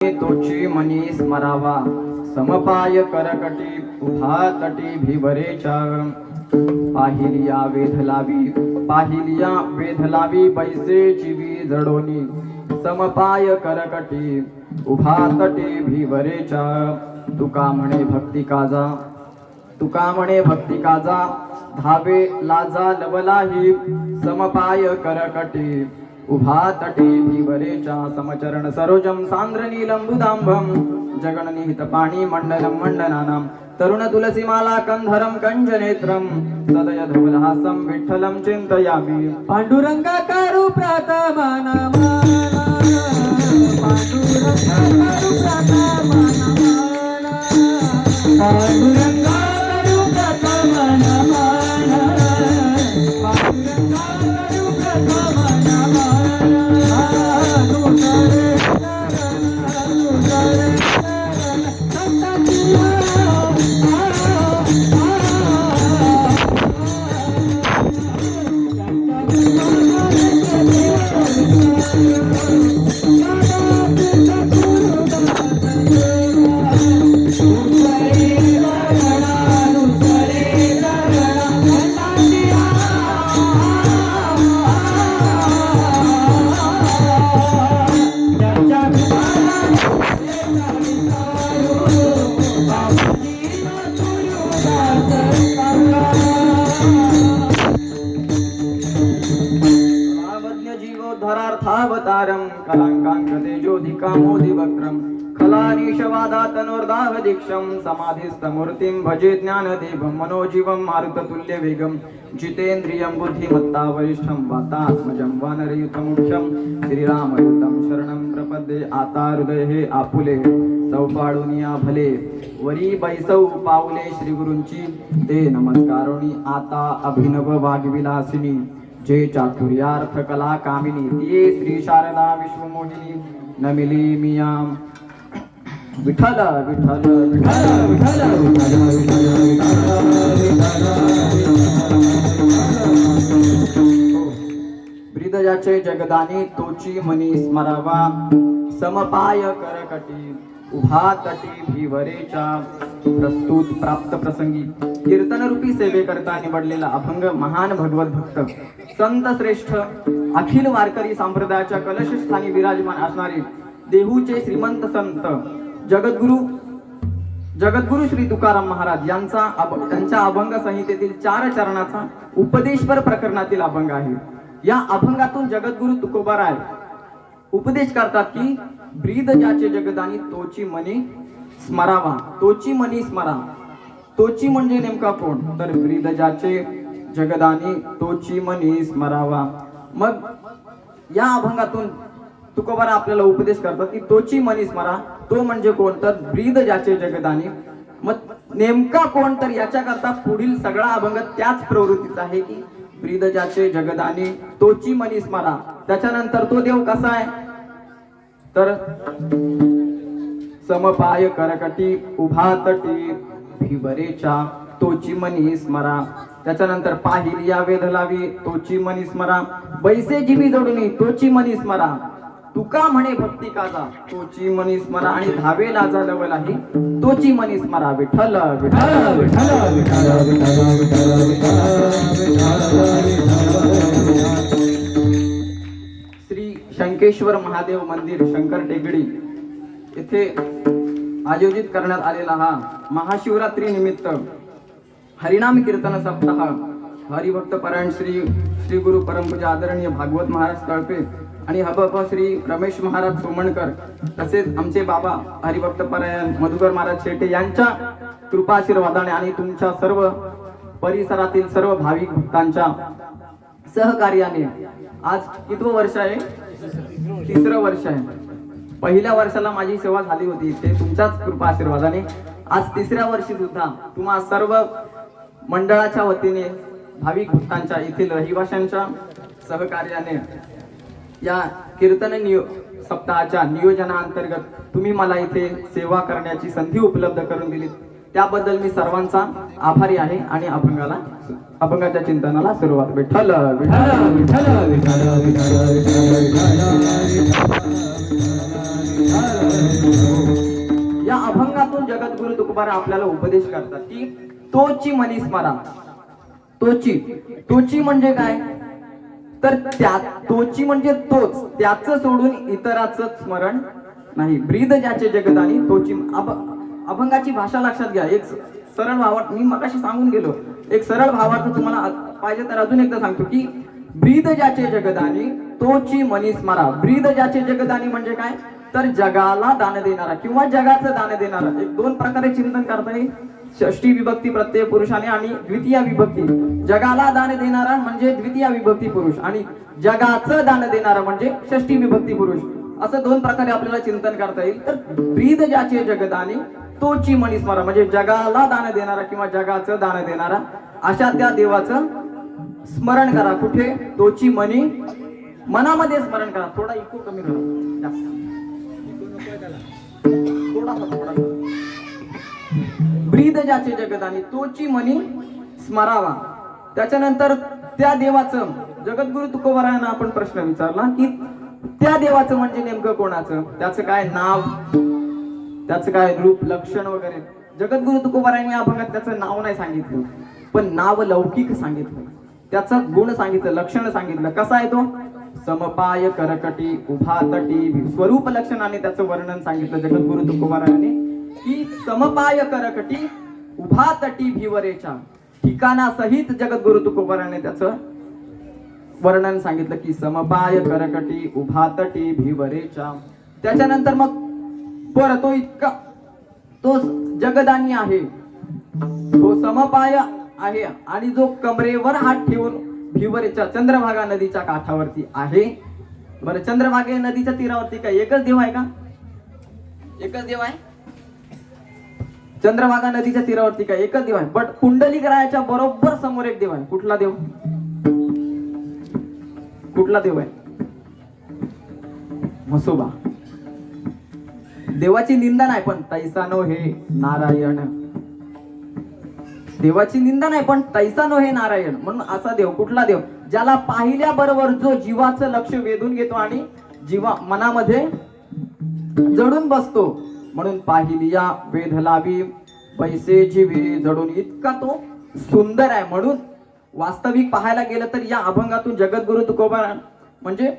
तोची मनी स्मरावा समपाय करकटी उभा तटी भिवरेच्या पाहिलिया वेधलावी बैसे जीवी जडोनी समपाय करकटी उभा तटी भिवरेच्या तुका म्हणे भक्ती काजा धावे लाजा लवलाही समपाय करकटी उभा तटी भिवरेच्या समचरण सरोजम सांद्र नीलंबुदांभम जगननिहित पाणी मंडलम मंडनानाम तरुण तुलसीमाला कंधरम कंजनेत्रम सदय धवलहासम विठ्ठलम चिंतयामि पांडुरंगाकारू प्रातमाना पांडुरंगाकारू प्रातमाना पांडुरंगाकारू प्रातमाना पांडुरंगाकारू प्रातमाना धरार्थावतारम कलांकांकते ज्योतिकामोदि वक्त्रम खलानीशवादातनोर्दाह दीक्षम समाधिस्तमूर्तिं भजे ज्ञानदेवं मनोजीवं मारुततुल्य वेगं जितेन्द्रियं बुद्धिमत्ता वरिष्ठं वातात्मजं वानरयुतमुख्यं श्रीरामदूतं शरणं प्रपद्ये आता हृदय हे आपुले सौपाडुनिया भले वरी बैसौ पाऊले श्री गुरूंची ते नमस्कारोनी आता अभिनव वाग्विलासिनी जे चातुर्यार्थ कला कामिनी तिये श्री शारदा विश्वमोहिनी नमिली मिया विठ्ठल विठ्ठल विठ्ठल ब्रीदजाचे जगदानी तोची मनी स्मरावा समपाय करकटी उभा तटी भिवरेच्या प्रस्तुत प्राप्त प्रसंगी कीर्तन रूपी सेवेकरता निवडलेला अभंग महान भगवत भक्त संत श्रेष्ठ अखिल वारकरी संप्रदायाच्या कलश स्थानी विराजमान असणारे देहूचे श्रीमंत संत जगद्गुरु श्री तुकाराम महाराज यांच्या अभंग संहितेतील 4 चरणाचा उपदेशपर प्रकरणातील अभंग आहे. या अभंगातून जगद्गुरु तुकोबाराय उपदेश करतात की ब्रीद ज्याचे जगदानी तोची मनी स्मरावा. तोची मनी स्मरा. तोची म्हणजे नेमका कोण? तर ब्रीद ज्याचे जगदानी तोची मनी स्मरावा. मग या अभंगातून तुकोबारा आपल्याला उपदेश करतात की तोची मनी स्मरा. तो म्हणजे कोण? तर ब्रीद ज्याचे जगदानी. मग नेमका कोण? तर याच्याकरता पुढील सगळा अभंग त्याच प्रवृत्तीचा आहे की ब्रीद ज्याचे जगदानी तोची मनी स्मरा. त्याच्यानंतर तो देव कसा आहे? तर समपाय करकटी उभा तटी भिवरेच्या तोची मनी स्मरा. त्याच्यानंतर पाहिलिया वेधलावी तोची मनी स्मरा. बैसे जीवी जोडणी तोची मनी स्मरा. तुका म्हणे भक्ती काजा तोची मनी स्मरा. आणि धावे लाजा लवलाही तोची मनी स्मरा. विठ्ठल विठ्ठल विठ्ठल श्री शंकेश्वर महादेव मंदिर शंकर टेकडी येथे आयोजित करण्यात आलेला हा महाशिवरात्री निमित्त हरिनाम कीर्तन सप्ताह हरिभक्त परायण श्री गुरु परमपूज्य आदरणीय भागवत महाराज तळपे आणि हबप श्री रमेश महाराज सोमणकर तसेच आमचे बाबा हरिभक्त परायण मधुकर महाराज शेटे यांच्या कृपा आशीर्वादाने आणि तुमच्या सर्व परिसरातील सर्व भाविक भक्तांच्या सहकार्याने आज कितवं वर्ष आहे? 3रं वर्ष आहे. पहिल्या वर्षाला माझी सेवा झाली होती ते तुमच्याच कृपा आशीर्वादाने. आज 3ऱ्या वर्षी सुद्धा तुम्हा सर्व मंडळाच्या वतीने भाविक भक्तांच्या येथील रहिवाशांच्या सहकार्याने या कीर्तन सप्ताहाच्या नियोजनाअंतर्गत तुम्ही मला इथे सेवा करण्याची संधी उपलब्ध करून दिली. त्याबद्दल मी सर्वांचा आभारी आहे आणि अभंगाच्या चिंतनाला सुरुवात. विठ्ठल विठ्ठल विठ्ठल विठ्ठल विठ्ठल विठ्ठल या अभंगातून जगद्गुरु तुकोबारा आपल्याला उपदेश करतात की तोची मनी स्मरा. तोची म्हणजे काय, तर त्या तोची म्हणजे तोच, त्याच सोडून इतराचं स्मरण नाही. ब्रीद ज्याचे जगदानी तोची. अभंगाची भाषा लक्षात घ्या. एक सरळ भावार्थ मी मगाशी सांगून गेलो, एक सरळ भावार्थ तुम्हाला पाहिजे तर अजून एकदा सांगतो की ब्रीद ज्याचे जगदानी तोची मनी स्मरा. ब्रीद ज्याचे जगदानी म्हणजे काय, तर जगाला दान देणारा किंवा जगाचं दान देणारा. एक दोन प्रकारे चिंतन करता येईल. षष्टी विभक्ती प्रत्यय पुरुषाने आणि द्वितीय विभक्ती. जगाला दान देणारा म्हणजे द्वितीय विभक्ती पुरुष आणि जगाचं दान देणारा म्हणजे षष्टी विभक्ती पुरुष. असं दोन प्रकारे आपल्याला चिंतन करता येईल. तर ब्रीद ज्याचे जगदानी तोची मनी स्मरा म्हणजे जगाला दान देणारा किंवा जगाचं दान देणारा अशा त्या देवाचं स्मरण करा. कुठे, तोची मनी, मनामध्ये स्मरण करा. थोडा इको कमी करा, थोडासा. ब्रीद ज्याचे जगदानी तोची मनी स्मरावा. त्याच्यानंतर त्या देवाचं जगद्गुरु तुकोबारायांना आपण प्रश्न विचारला की त्या देवाचं म्हणजे नेमकं कोणाचं, त्याचं काय नाव, त्याचं काय रूप लक्षण वगैरे. जगद्गुरु तुकोबारायांनी या भागात त्याचं नाव नाही सांगितलं, पण नाव लौकिक सांगितलं, त्याचा गुण सांगितलं, लक्षण सांगितलं. कसा आहे तो, समपाय करकटी उभा तटी. स्वरूप लक्षणाने त्याचं वर्णन सांगितलं जगद्गुरु तुकोबारायांनी की समपाय करकटी उभा तटी भिवरेच्या. ठिकाणासहित जगद्गुरु तुकोबाराने त्याचं वर्णन सांगितलं की समपाय करकटी उभा तटी भिवरेच्या. त्याच्यानंतर मग परत तो इतका तो जगदानी आहे, तो समपाय आहे आणि जो कमरेवर हात ठेवून भिवरेच्या चंद्रभागा नदीच्या काठावरती आहे. बरं, चंद्रभागा नदीच्या तीरावरती काय एकच देव आहे का, एकच देव आहे. चंद्रभागा नदीच्या तीरावरती काय एकच देव आहे, बट कुंडलिक रायाच्या बरोबर समोर एक देव आहे. कुठला देव, कुठला देव आहे, म्हसोबा. देवाची निंदा नाही पण तैसा नो हे नारायण. देवाची निंदा नाही पण तैसा नो हे नारायण म्हणून असा देव. कुठला देव, ज्याला पाहिल्या बरोबर जो जीवाचं लक्ष वेधून घेतो आणि जीवा मनामध्ये जडून बसतो. म्हणून पाहिलिया वेध लावी पैसे जीवे जडून. इतका तो सुंदर आहे. म्हणून वास्तविक पाहायला गेलं तर या अभंगातून जगद्गुरु तुकोबारा म्हणजे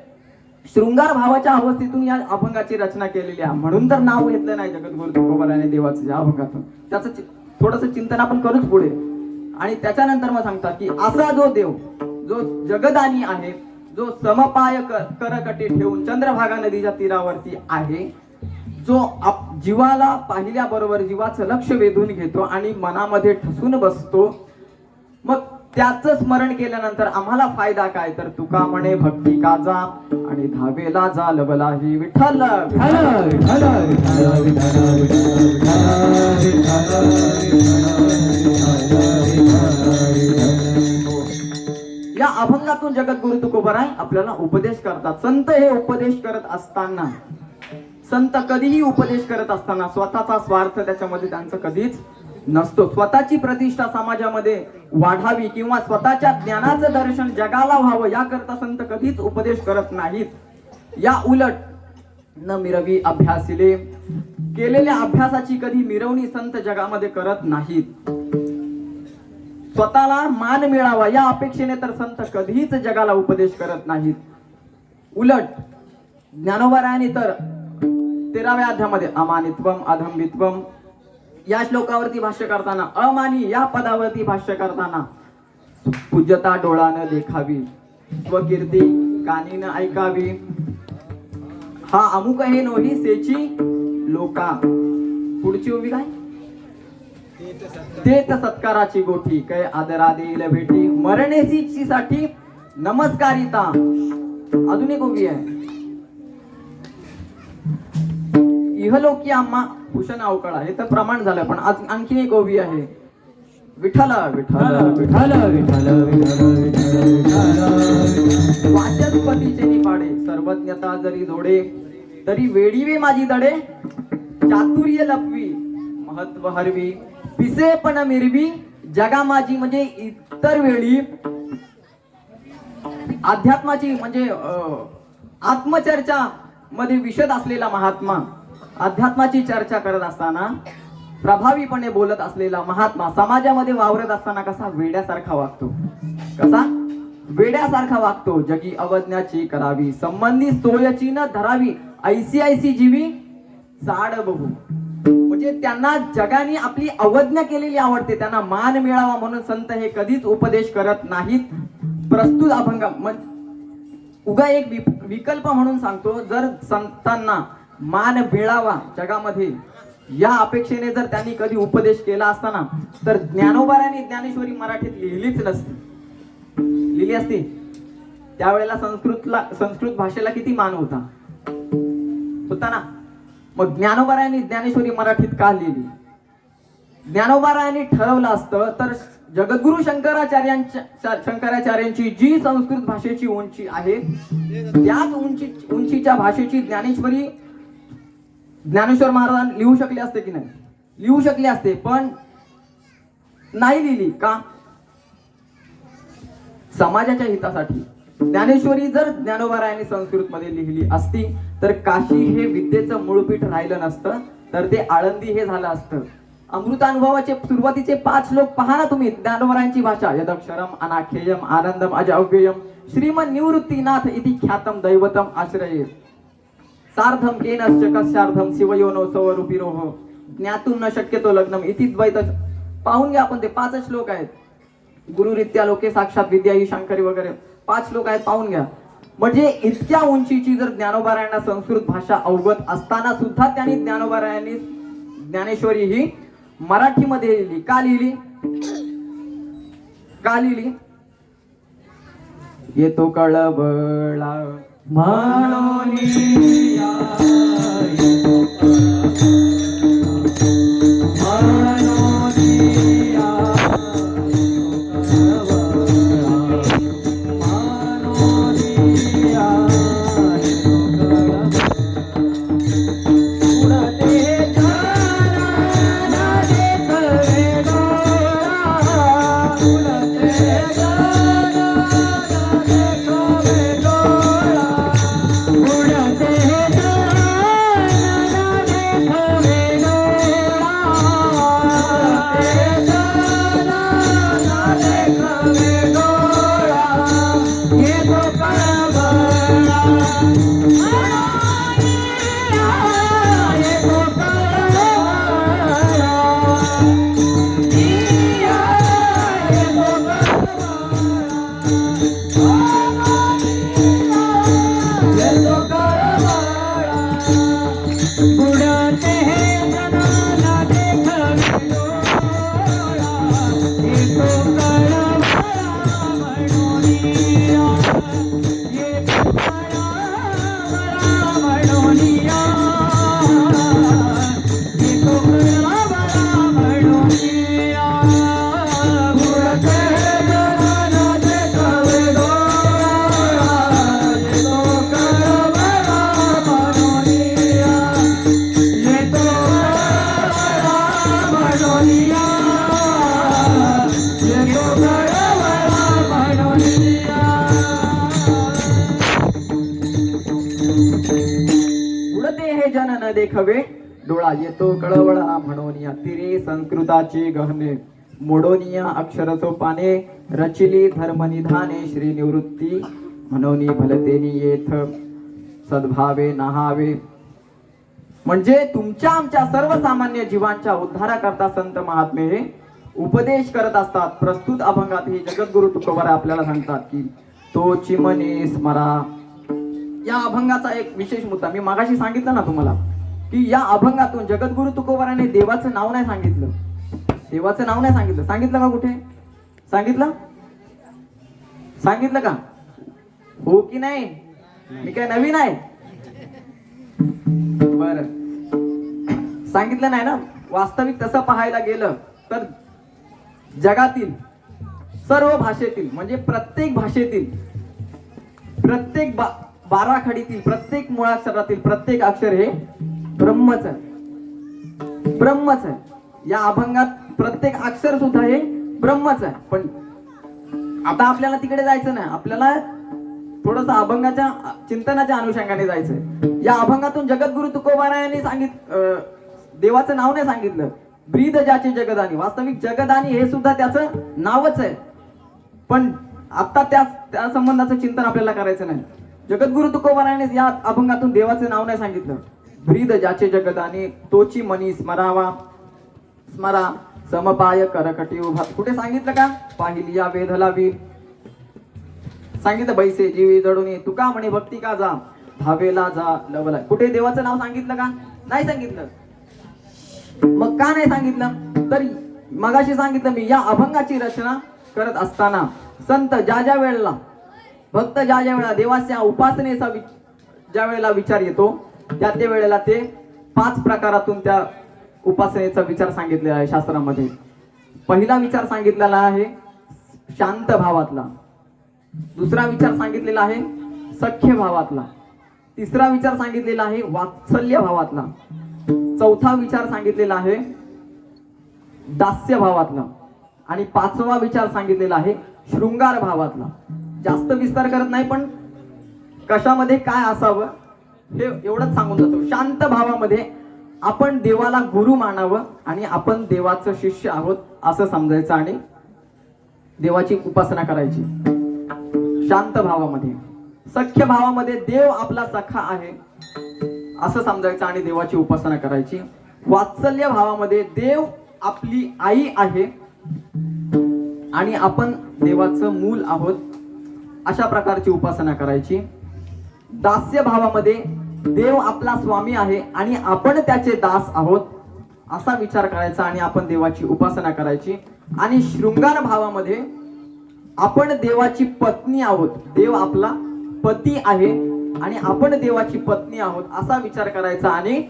शृंगार भावाच्या अवस्थेतून या अभंगाची रचना केलेली आहे. म्हणून तर नाव घेतलं नाही जगद्गुरु तुकोबाराने देवाचं या अभंगातून. त्याचं थोडस चिंतन आपण करूच पुढे. आणि त्याच्यानंतर मग सांगतात की असा जो देव जो जगदानी आहे, जो समपाय करकटी ठेवून चंद्रभागा नदीच्या तीरावरती आहे, जो जीवाला पाहिल्या बरोबर जीवाचं लक्ष वेधून घेतो आणि मनामध्ये ठसून बसतो. मग त्याचं स्मरण केल्यानंतर आम्हाला फायदा काय, तर तुका म्हणे भक्ती का जा आणि धावेला जा लबलाही विठ्ठल. या अभंगातून जगद्गुरु तुकोबाराय आपल्याला उपदेश करतात. संत हे उपदेश करत असताना, संत कधीही उपदेश करत असताना स्वतःचा स्वार्थ त्याच्यामध्ये त्यांचं कधीच नसतो. स्वतःची प्रतिष्ठा समाजामध्ये वाढावी किंवा स्वतःच्या ज्ञानाचं दर्शन जगाला व्हावं याकरता संत कधीच उपदेश करत नाहीत. या उलट न मिरवी अभ्यासिले, केलेल्या अभ्यासाची कधी मिरवणी संत जगामध्ये करत नाहीत. स्वतःला मान मिळावा या अपेक्षेने तर संत कधीच जगाला उपदेश करत नाहीत. उलट ज्ञानोबारायांनी तर 13व्या अध्यायामध्ये अमानित्वम अधम्बित्वम या श्लोकावरती भाष्य करताना, अमानी या पदावरती भाष्य करताना, पूज्यता डोळानं देखावी, स्वकीर्ती कानीनं ऐकावी, हा अमुक हे नोही सेची लोका. पुढची उभी काय, ते सत्काराची गोठी काय आदरा देईल भेटी, मरणेची साठी नमस्कारिता. अजून एक उभी आहे, इहलोकी आम्हा भूषण अवकाळा. हे तर प्रमाण झालं, पण आज आणखी एक ओवी आहे, विठ्ठल विठ्ठल विठ्ठल विठ्ठल वाचस्पतीचे निपाडे, सर्वज्ञता जरी जोडे तरी वेडीवे माझी दडे, चातुर्य लपवी महत्व हरवी, पिसे पण मिरवी जगा माझी. म्हणजे इतर वेळी अध्यात्माची म्हणजे आत्मचर्चा मध्ये विशद असलेला महात्मा अध्यात्माची चर्चा करत असताना प्रभावीपणे बोलत असलेला महात्मा समाजामध्ये वावरत असताना कसा वेड्यासारखा वागतो, कसा वेड्यासारखा वागतो. जगी अवज्ञाची करावी, संबंधी सोयची न धरावी, ऐसी ऐसी जीवी चाड बघू. म्हणजे त्यांना जगाने आपली अवज्ञा केलेली आवडते, त्यांना मान मिळावा म्हणून संत हे कधीच उपदेश करत नाहीत. प्रस्तुत अभंग उगा एक विकल्प म्हणून सांगतो, जर संतांना मान मिळावा जगामध्ये या अपेक्षेने जर त्यांनी कधी उपदेश केला असताना तर ज्ञानोबारांनी ज्ञानेश्वरी मराठीत लिहिलीच नसती. लिहिली असती त्यावेळेला संस्कृत भाषेला किती मान होता ना. मग ज्ञानोबारायांनी ज्ञानेश्वरी मराठीत का लिहिली? ज्ञानोबारायांनी ठरवलं असतं तर जगद्गुरु शंकराचार्यांची जी संस्कृत भाषेची उंची आहे त्याच उंचीच्या भाषेची ज्ञानेश्वर महाराज लिहू शकले असते की नाही? लिहू शकले असते, पण नाही लिहिली का? समाजाच्या हितासाठी. ज्ञानेश्वरी जर ज्ञानोबारायांनी संस्कृत मध्ये लिहिली असती तर काशी हे विद्येचं मूळपीठ राहिलं नसतं, तर ते आळंदी हे झालं असतं. अमृतानुभवाचे सुरुवातीचे 5 श्लोक पहा ना तुम्ही. ज्ञानोबारायांची भाषा यदक्षरम अनाख्येयम आनंदम अजाव्ययम श्रीमन निवृत्तीनाथ इति ख्यातम दैवतम आश्रये सार्धम केनश्च कस्यार्धम शिवयोनो स्वरूपिरोह ज्ञातुम न शक्यतो लग्नम इति द्वैत. पाहून घ्या आपण, ते 5 श्लोक आहेत. गुरुरित्या लोके साक्षात विद्या ही शंकरी वगैरे 5 श्लोक आहेत, पाहून घ्या. म्हणजे इतक्या उंचीची जर ज्ञानोबारायांना संस्कृत भाषा अवगत असताना सुद्धा त्यांनी ज्ञानोबारायांनी ज्ञानेश्वरी ही मराठीमध्ये लिहिली. का लिहिली? येतो कळवळा म्हणून देखवे डोळा येतो कळवळा म्हणून तिरे संस्कृताचे गहने मोडोनिया अक्षर सोपाने रचिली धर्मनिधाने श्री निवृत्ती म्हणून भलतेनी येथ सद्भावे नहावे. म्हणजे तुमच्या आमच्या सर्वसामान्य जीवांच्या उद्धाराकरता संत महात्मे हे उपदेश करत असतात. प्रस्तुत अभंगात हे जगद्गुरु तुकोबाराय आपल्याला सांगतात की तो चिमने स्मरा. या अभंगाचा एक विशेष मुद्दा मी मागाशी सांगितलं ना तुम्हाला की या अभंगातून जगद्गुरु तुकोबाराने देवाचं नाव नाही सांगितलं. देवाचं नाव नाही सांगितलं. सांगितलं का कुठे? सांगितलं का? हो की नाही? मी काय नवीन आहे? बर, सांगितलं नाही ना. वास्तविक तसं पाहायला गेलं तर जगातील सर्व भाषेतील म्हणजे प्रत्येक भाषेतील प्रत्येक 12 खडीतील प्रत्येक मुळाक्षरातील प्रत्येक अक्षर हे ब्रह्मच आहे. ब्रह्मच आहे. या अभंगात प्रत्येक अक्षर सुद्धा हे ब्रह्मच आहे. पण आता आपल्याला तिकडे जायचं नाही. आपल्याला थोडस अभंगाच्या चिंतनाच्या अनुषंगाने जायचंय. या अभंगातून जगद्गुरु तुकोबारायांनी देवाचं नाव नाही सांगितलं. ब्रीद ज्याचे जगदानी, वास्तविक जगदानी हे सुद्धा त्याचं नावच आहे. पण आता त्या संबंधाचं चिंतन आपल्याला करायचं नाही. जगद्गुरु तुकोबारायांनी या अभंगातून देवाचं नाव नाही सांगितलं. ब्रीद ज्याचे जगदानी तोची मनी स्मरावा, स्मरा समपाय करकटी उभा. कुठे सांगितलं का? पाहिली या वेधलावी, सांगितलं बैसे जीवी जडून तुका म्हणे भक्ती का जा, भावेला जा लवला. कुठे देवाचं नाव सांगितलं का? नाही सांगितलं. मग का नाही सांगितलं? तर मगाशी सांगितलं मी, या अभंगाची रचना करत असताना संत ज्या वेळेला, भक्त ज्या वेळेला देवाच्या उपासनेचा ज्या वेळेला विचार येतो, त्या वेळेला ते 5 प्रकारातून त्या उपासनेचा विचार सांगितलेला आहे शास्त्रामध्ये. पहिला विचार सांगितलेला आहे शांत भावातला, दुसरा विचार सांगितलेला आहे सख्य भावातला, तिसरा विचार सांगितलेला आहे वात्सल्य भावातला, चौथा विचार सांगितलेला आहे दास्य भावातला आणि 5वा विचार सांगितलेला आहे शृंगार भावातला. जास्त विस्तार करत नाही, पण कशामध्ये काय असावं हे एवढंच सांगून जातो. शांत भावामध्ये आपण देवाला गुरु मानावं आणि आपण देवाचं शिष्य आहोत असं समजायचं आणि देवाची उपासना करायची. शांत भावामध्ये, सख्य भावामध्ये देव आपला सखा आहे असं समजायचं आणि देवाची उपासना करायची. वात्सल्य भावामध्ये देव आपली आई आहे आणि आपण देवाचं मूल आहोत अशा प्रकारची उपासना करायची. दास्य भावामध्ये देव आपला स्वामी आहे आणि आपण त्याचे दास आहोत असा विचार करायचा आणि आपण देवाची उपासना करायची. आणि शृंगार भावामध्ये आपण देवाची पत्नी आहोत, देव आपला पती आहे आणि आपण देवाची पत्नी आहोत असा विचार करायचा आणि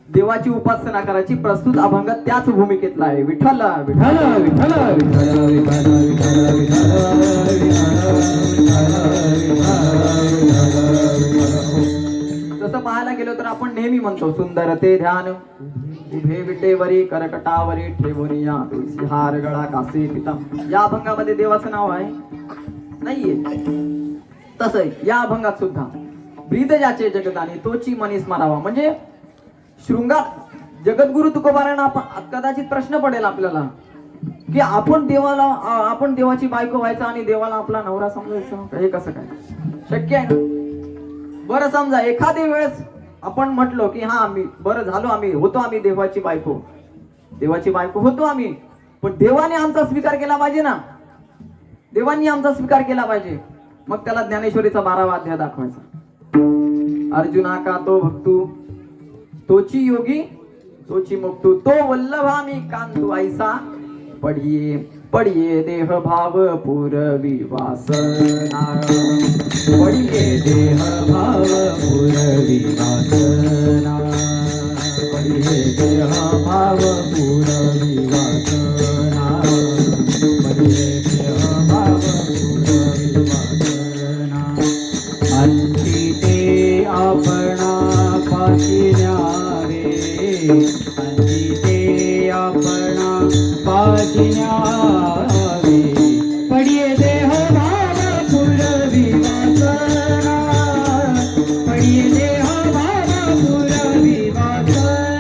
देवाची उपासना करायची. प्रस्तुत अभंग त्याच भूमिकेतला आहे. विठ्ठल विठ्ठल विठ्ठल तसं पाहायला गेलो तर आपण नेहमी म्हणतो सुंदर ते ध्यान उभे विटेवरी करकटावरी ठेवूनिया तुळशी हार गळा कासे पिता. या अभंगामध्ये देवाचं नाव आहे नाहीये. तसं या अभंगात सुद्धा ब्रीद ज्याचे जगदानी तोची मनी स्मरावा, म्हणजे शृंगार जगद्गुरु तुकोबारायांना आपण कदाचित प्रश्न पडेल आपल्याला की आपण देवाची बायको व्हायचं आणि देवाला आपला नवरा समजायचं, हे कसं काय शक्य आहे ना? बरं समजा एखाद्या वेळेस आपण म्हटलो की हा आम्ही बरं झालो, आम्ही देवाची बायको होतो आम्ही, पण देवाने आमचा स्वीकार केला पाहिजे ना, देवांनी आमचा स्वीकार केला पाहिजे. मग त्याला ज्ञानेश्वरीचा 12वा अध्याय दाखवायचा. अर्जुना का तो भक्तू तोची योगी तोची मुक्तू, तो वल्लभा मी कांतू ऐसा पडिये पडिये देह भाव पुरवी वासना, पडिये देह भाव पुरवी वासना, पडिये देह भाव पुरवी वासना, पडिये देह भाव पुरवी वासना. अंती आपणा पाशिन्या रे, अंती आपणा पाशिन्या रे, पडिये देह भाव पुरवी वासना, पडिये देह भाव पुरवी वासना.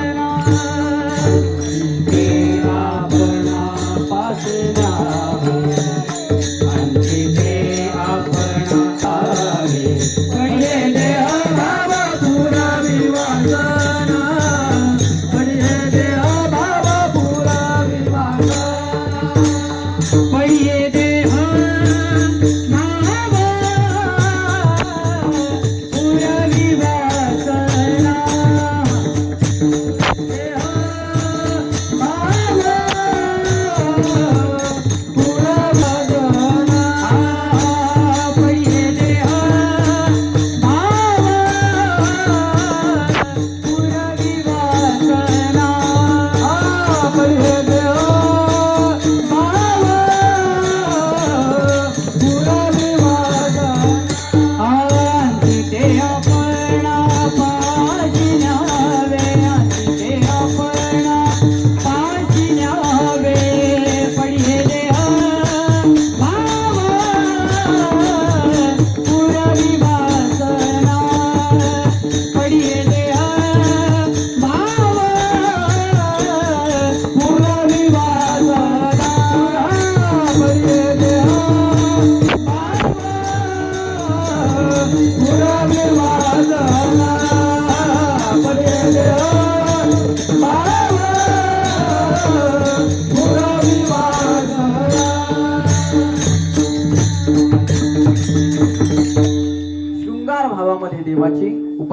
अंती आपणा पाशिन्या रे, अंती आपणा रे, पडिये देह भाव पुरवी वासना, पडिये देह भाव पुरवी वासना, पडिये देह भाव पुरवी वासना, देह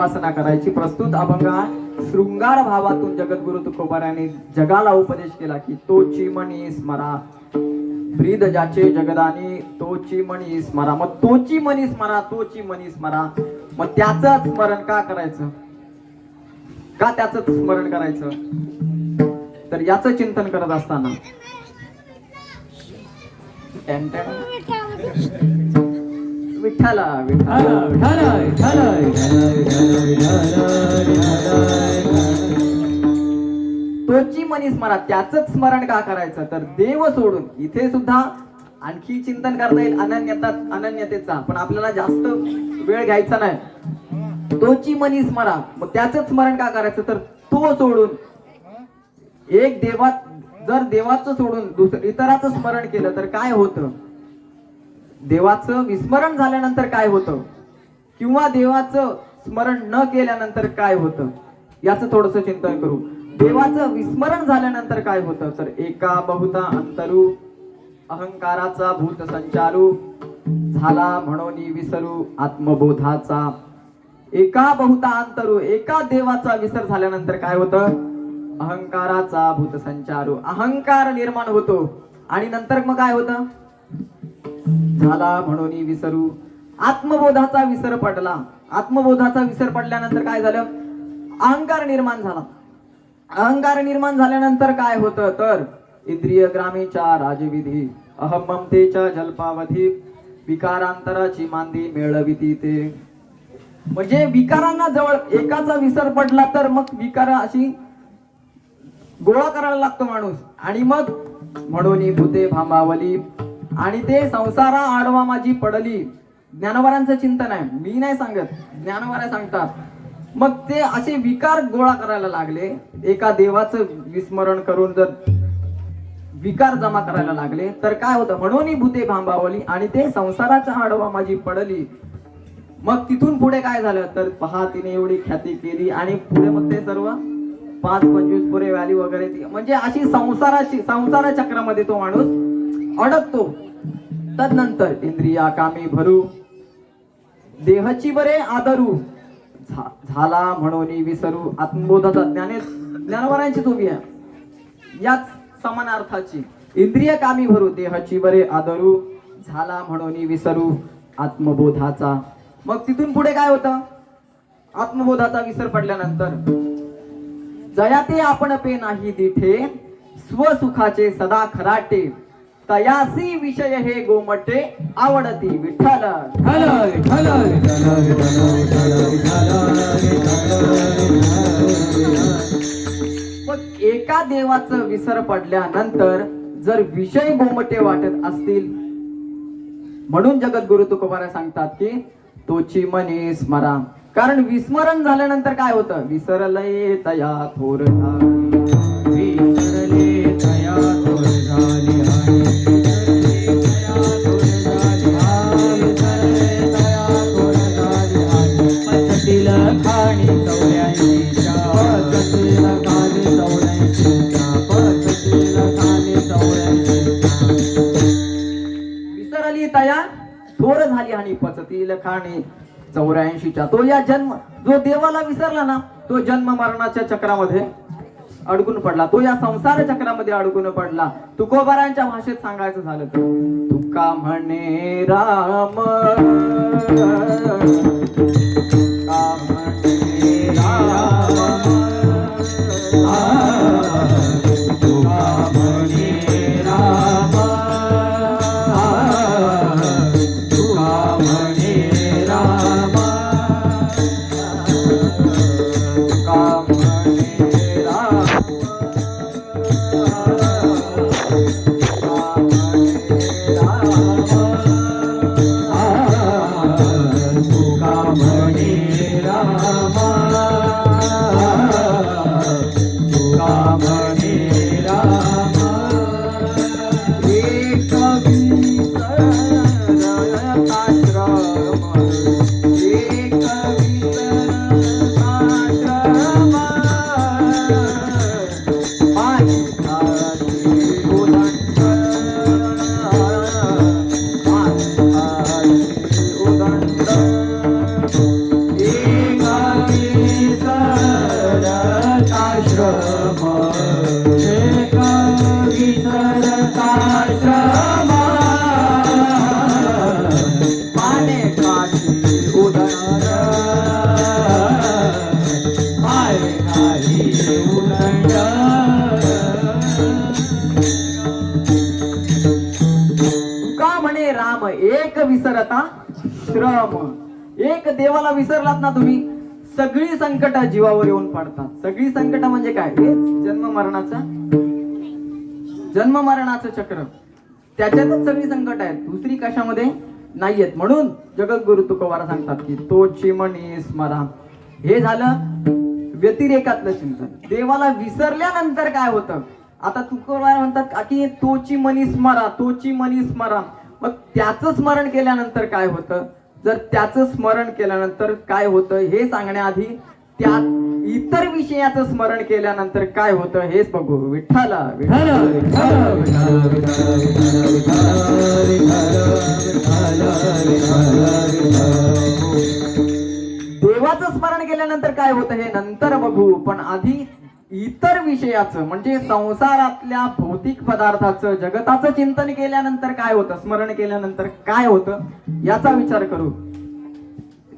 उपासना करायची. प्रस्तुत अभंग हा शृंगार भावातून जगद्गुरु तुकोबारायांनी जगाला उपदेश केला की तोची मनी स्मरा, ब्रीद ज्याचे जगदानी तोची मनी स्मरा. मग तोची मनी स्मरा, तोची मनी स्मरा. मग त्याच स्मरण का करायचं, का त्याच स्मरण करायचं, तर याचं चिंतन करत असताना विठ्ठला विठ्ठला तोची मनी स्मरा, त्याच स्मरण का करायचं, तर देव सोडून इथे सुद्धा आणखी चिंतन करता येईल अनन्यतेचा, पण आपल्याला जास्त वेळ घ्यायचा नाही. तोची मनी स्मरा, मग त्याच स्मरण का करायचं, तर तो सोडून एक देवात जर देवाचं सोडून इतराचं स्मरण केलं तर काय होतं, देवाचं विस्मरण झाल्यानंतर काय होतं, किंवा देवाचं स्मरण न केल्यानंतर काय होतं, याचं थोडस चिंतन करू. देवाचं विस्मरण झाल्यानंतर काय होतं, तर एका बहुता अंतरू अहंकाराचा भूत संचारू झाला म्हणून विसरू आत्मबोधाचा. एका बहुता अंतरू, एका देवाचा विसर झाल्यानंतर काय होतं, अहंकाराचा भूत संचारू, अहंकार निर्माण होतो. आणि नंतर मग काय होतं, झाला म्हणून विसरू आत्मबोधाचा विसर पडला. आत्मबोधाचा विसर पडल्यानंतर काय झालं, अहंकार निर्माण झाला. अहंकार निर्माण झाल्यानंतर काय होतं, तर इंद्रिय ग्रामीच्या राजविधी अहम ममतेच्या जल्पावधी विकारांतराची मांदी मेळविती ते. म्हणजे विकारांना जवळ एकाचा विसर पडला तर मग विकार अशी गोळा करायला लागतो माणूस. आणि मग म्हणून भूते भांबावली, आणि ते संसारा आडवा माझी पडली. ज्ञानोबारांचं चिंतन आहे, मी नाही सांगत, ज्ञानोबारा सांगतात. मग ते असे विकार गोळा करायला लागले, एका देवाचं विस्मरण करून जर विकार जमा करायला लागले तर काय होतं, म्हणून भूते भांबावली आणि ते संसाराच्या आडवा माझी पडली. मग तिथून पुढे काय झालं, तर पहा तिने एवढी ख्याती केली, आणि पुढे मग ते सर्व 5-25 पुरे व्हॅली वगैरे, म्हणजे अशी संसार चक्रामध्ये तो माणूस अडकतो. तदनंतर इंद्रिया कामी भरू देहाची बरे आदरू झाला म्हणून विसरू आत्मबोधाचा. ज्ञानोबारांचीच उभी आहे याच समान अर्थाची. इंद्रिय कामी भरू देहाची बरे आदरू झाला म्हणून विसरू आत्मबोधाचा. मग तिथून पुढे काय होतं, आत्मबोधाचा विसर पडल्यानंतर जयाते आपण पे नाही दिठे स्वसुखाचे सदा खराटे तयासी विषय हे गोमटे आवडती विठ्ठल. मग एका देवाचं विसर पडल्यानंतर जर विषय गोमटे वाटत असतील, म्हणून जगद्गुरु तुकोबारा सांगतात की तोची मनी स्मरा. कारण विस्मरण झाल्यानंतर काय होतं, विसरले तया थोर झाली, विसरले तया थोर झाली, विसरली तया थोर झाली आणि पचतील खाणी 84च्या. तो या जन्म जो देवाला विसरला ना, तो जन्म मरणाच्या चक्रामध्ये अडकून पडला, तो या संसार चक्रामध्ये अडकून पडला. तुकोबारांच्या भाषेत सांगायचं झालं तर तुका म्हणे राम, तुका म्हणे राम, तुका म्हणे राम, तुका म्हणे राम, तुका म्हणे राम, विसरता श्रम. एक देवाला विसरलात ना तुम्ही, सगळी संकट जीवावर येऊन पडतात. सगळी संकट म्हणजे काय? हेच जन्म मरणाचं चक्र. त्याच्यातच सगळी संकट आहेत, दुसरी कशामध्ये नाहीयेत. म्हणून जगद्गुरु तुकोबार सांगतात की तोची मनी स्मरा. हे झालं व्यतिरेकातलं चिंतन. देवाला विसरल्यानंतर काय होतं? आता तुकोबार म्हणतात की तोची मनी स्मरा, तोची मनी स्मरा. मग त्याचं स्मरण केल्यानंतर काय होतं? जर त्याचं स्मरण केल्यानंतर काय होतं हे सांगण्याआधी त्या इतर विषयाचं स्मरण केल्यानंतर काय होतं हेच बघू. विठ्ठला विठ्ठला देवाचं स्मरण केल्यानंतर काय होतं हे नंतर बघू. पण आधी इतर विषयाचं म्हणजे संसारातल्या भौतिक पदार्थाचं, जगताचं चिंतन केल्यानंतर काय होतं, स्मरण केल्यानंतर काय होतं याचा विचार करू.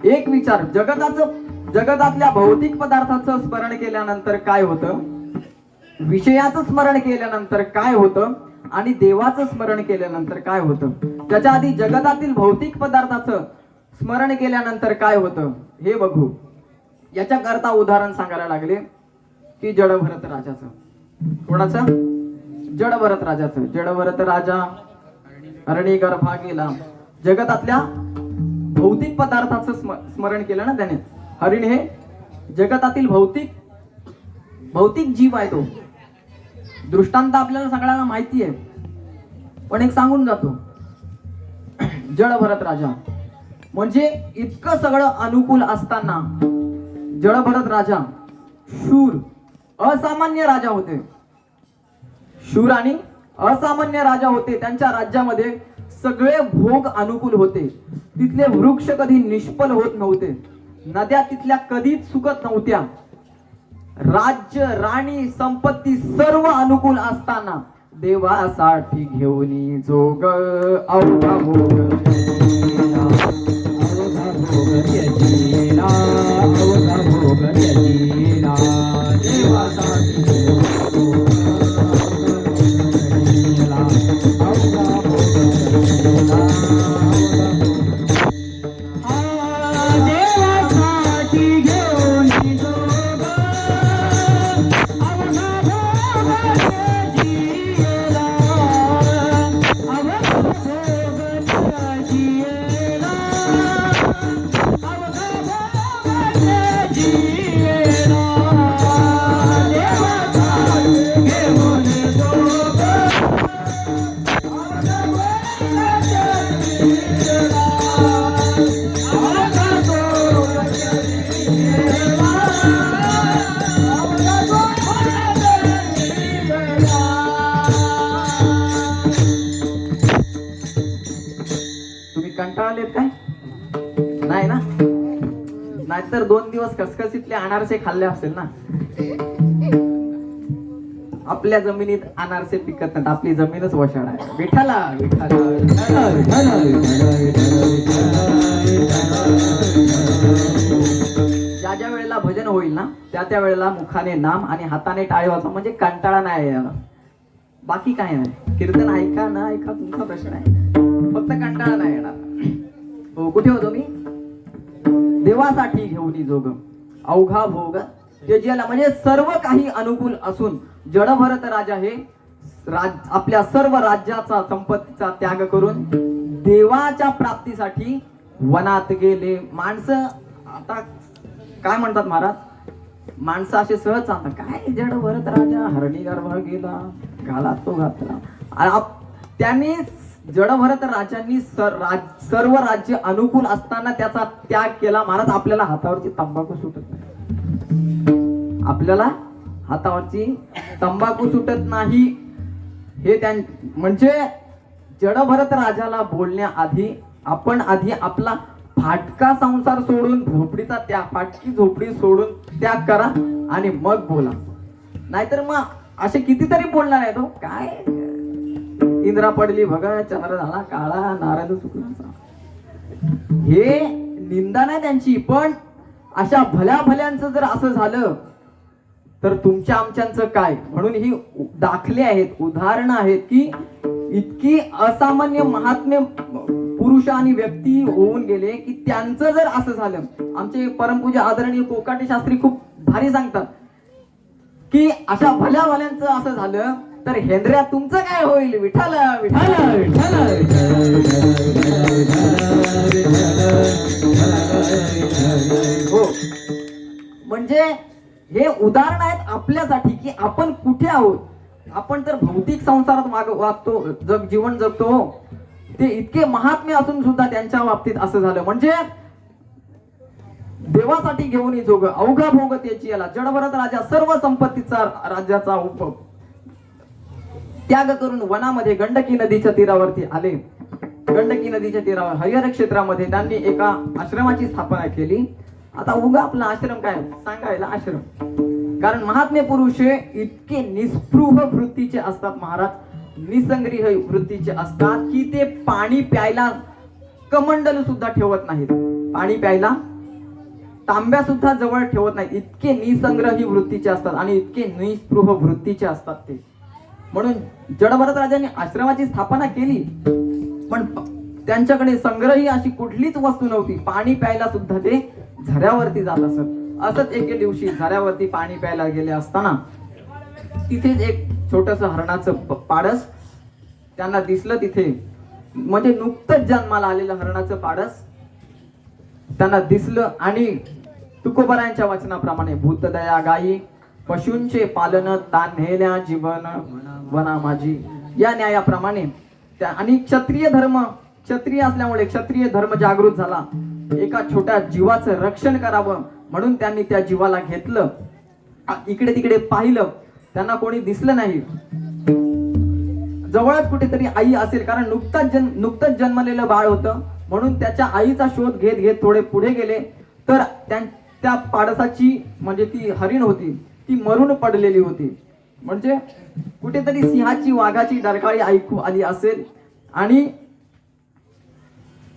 एक विचार, जगतातल्या भौतिक पदार्थाचं स्मरण केल्यानंतर काय होतं, विषयाचं स्मरण केल्यानंतर काय होतं आणि देवाचं स्मरण केल्यानंतर काय होतं. त्याच्या आधी जगतातील भौतिक पदार्थाचं स्मरण केल्यानंतर काय होतं हे बघू. याच्या करता उदाहरण सांगायला लागले की जडभरत राजाचं. कोणाचं? जडभरत राजाचं. जडभरत राजा अरणी गर्भा गेला. जगतातल्या भौतिक पदार्थाचं स्मरण केलं ना त्याने. हरिण हे जगतातील भौतिक जीव आहे. तो दृष्टांत आपल्याला सगळ्यांना माहिती आहे, पण एक सांगून जातो. जडभरत राजा म्हणजे इतकं सगळं अनुकूल असताना जडभरत राजा शूर असामान्य राजा होते. शूर आणि असामान्य राजा होते. त्यांच्या राज्यामध्ये सगळे भोग अनुकूल होते. तिथले वृक्ष कधी निष्फल होत नव्हते. नद्या तिथल्या कधीच सुकत नव्हत्या. राज्य, राणी, संपत्ती सर्व अनुकूल असताना देवासाठी घेऊन जोग अवघा भोग कंटाळलेत काय? नाही ना? नाहीतर 2 दिवस खसखसीतले अनारसे खाल्ले असेल ना. आपल्या जमिनीत अनारसे पिकत नाहीत. आपली जमीनच वशाळ आहे. विठ्ठला ज्या वेळेला भजन होईल ना त्या वेळेला मुखाने नाम आणि हाताने टाळी वाजवा, म्हणजे कंटाळा नाही यायला. बाकी काय नाही. कीर्तन ऐका ना ऐका तुमचा प्रश्न आहे, फक्त कंटाळा नाही येणार. हो, कुठे होतो मी? देवासाठी घेऊन जोग अवघा भोग त्याला, म्हणजे सर्व काही अनुकूल असून जडभरत राजा हे आपल्या सर्व राज्याचा, संपत्तीचा त्याग करून देवाच्या प्राप्तीसाठी वनात गेले. माणसं आता काय म्हणतात महाराज, माणसं असे सहज सांगतात काय जडभरत राजा हरणी गर्भा गेला, घाला तो घातला. त्यांनी जडभरत राजांनी सर्व राज्य अनुकूल असताना त्याचा त्याग केला. महाराज आपल्याला हातावरची तंबाखू सुटत नाही. आपल्याला हातावरची तंबाखू सुटत नाही. हे म्हणजे जडभरत राजाला बोलण्याआधी आपण आधी आपला फाटका संसार सोडून झोपडीचा त्याग, फाटकी झोपडी सोडून त्याग करा आणि मग बोला. नाहीतर मग असे कितीतरी बोलणार आहे. तो काय इंद्रा पडली बघा, चंद्र झाला काळा, नारद चुकला. हे निंदा नाही त्यांची, पण अशा भल्या भल्यांचं जर असं झालं तर तुमच्या आमच्यांचं काय. म्हणून ही दाखले आहेत, उदाहरणं आहेत की इतकी असामान्य महात्म्य पुरुष आणि व्यक्ती होऊन गेले की त्यांचं जर असं झालं, आमचे परमपूज्य आदरणीय कोकाटे शास्त्री खूप भारी सांगतात की अशा भल्या भल्यांचं असं झालं तर हेंद्र्या तुमचं काय होईल? विठ्ठल विठ्ठल हो. म्हणजे हे उदाहरण आहेत आपल्यासाठी की आपण कुठे आहोत. आपण तर भौतिक संसारात वागतो, जीवन जगतो. ते इतके महात्म्य असून सुद्धा त्यांच्या बाबतीत असं झालं. म्हणजे देवासाठी घेऊन जोग अवघा भोग त्याची याला जडभरत राजा सर्व संपत्तीचा राज्याचा त्याग करून वनामध्ये गंडकी नदीच्या तीरावरती आले. गंडकी नदीच्या तीरावर हरिहर क्षेत्रामध्ये त्यांनी एका आश्रमाची स्थापना केली. आता उगा आपला आश्रम काय सांगायला आश्रम, कारण महात्मे पुरुष हे इतके निस्पृह वृत्तीचे असतात महाराज, निसंग्रह वृत्तीचे असतात की ते पाणी प्यायला कमंडल सुद्धा ठेवत नाहीत, पाणी प्यायला तांब्या सुद्धा जवळ ठेवत नाहीत. इतके निसंग्रही वृत्तीचे असतात आणि इतके निस्पृह वृत्तीचे असतात ते. म्हणून जडभरत राजांनी आश्रमाची स्थापना केली, पण त्यांच्याकडे संग्रही अशी कुठलीच वस्तू नव्हती. पाणी प्यायला सुद्धा ते झऱ्यावरती जात असत. असंच एके दिवशी झऱ्यावरती पाणी प्यायला गेले असताना तिथेच एक छोटस हरणाचं पाडस त्यांना दिसलं. तिथे म्हणजे नुकतंच जन्माला आलेलं हरणाचं पाडस त्यांना दिसलं आणि तुकोबरायांच्या वचनाप्रमाणे भूतदया गायी पशूंचे पालन तान्हेल्या जीवन वना माझी या न्यायाप्रमाणे त्या आणि क्षत्रिय असल्यामुळे क्षत्रिय धर्म जागृत झाला. एका छोट्या जीवाचं रक्षण करावं म्हणून त्यांनी त्या जीवाला घेतलं. इकडे तिकडे पाहिलं, त्यांना कोणी दिसलं नाही. जवळच कुठेतरी आई असेल, कारण नुकतंच जन्मलेलं बाळ होतं. म्हणून त्याच्या आईचा शोध घेत घेत थोडे पुढे गेले तर त्या पाडसाची म्हणजे ती हरिण होती ती मरून पडलेली होती. म्हणजे कुठेतरी सिंहाची वाघाची डरकाळी ऐकू आली असेल आणि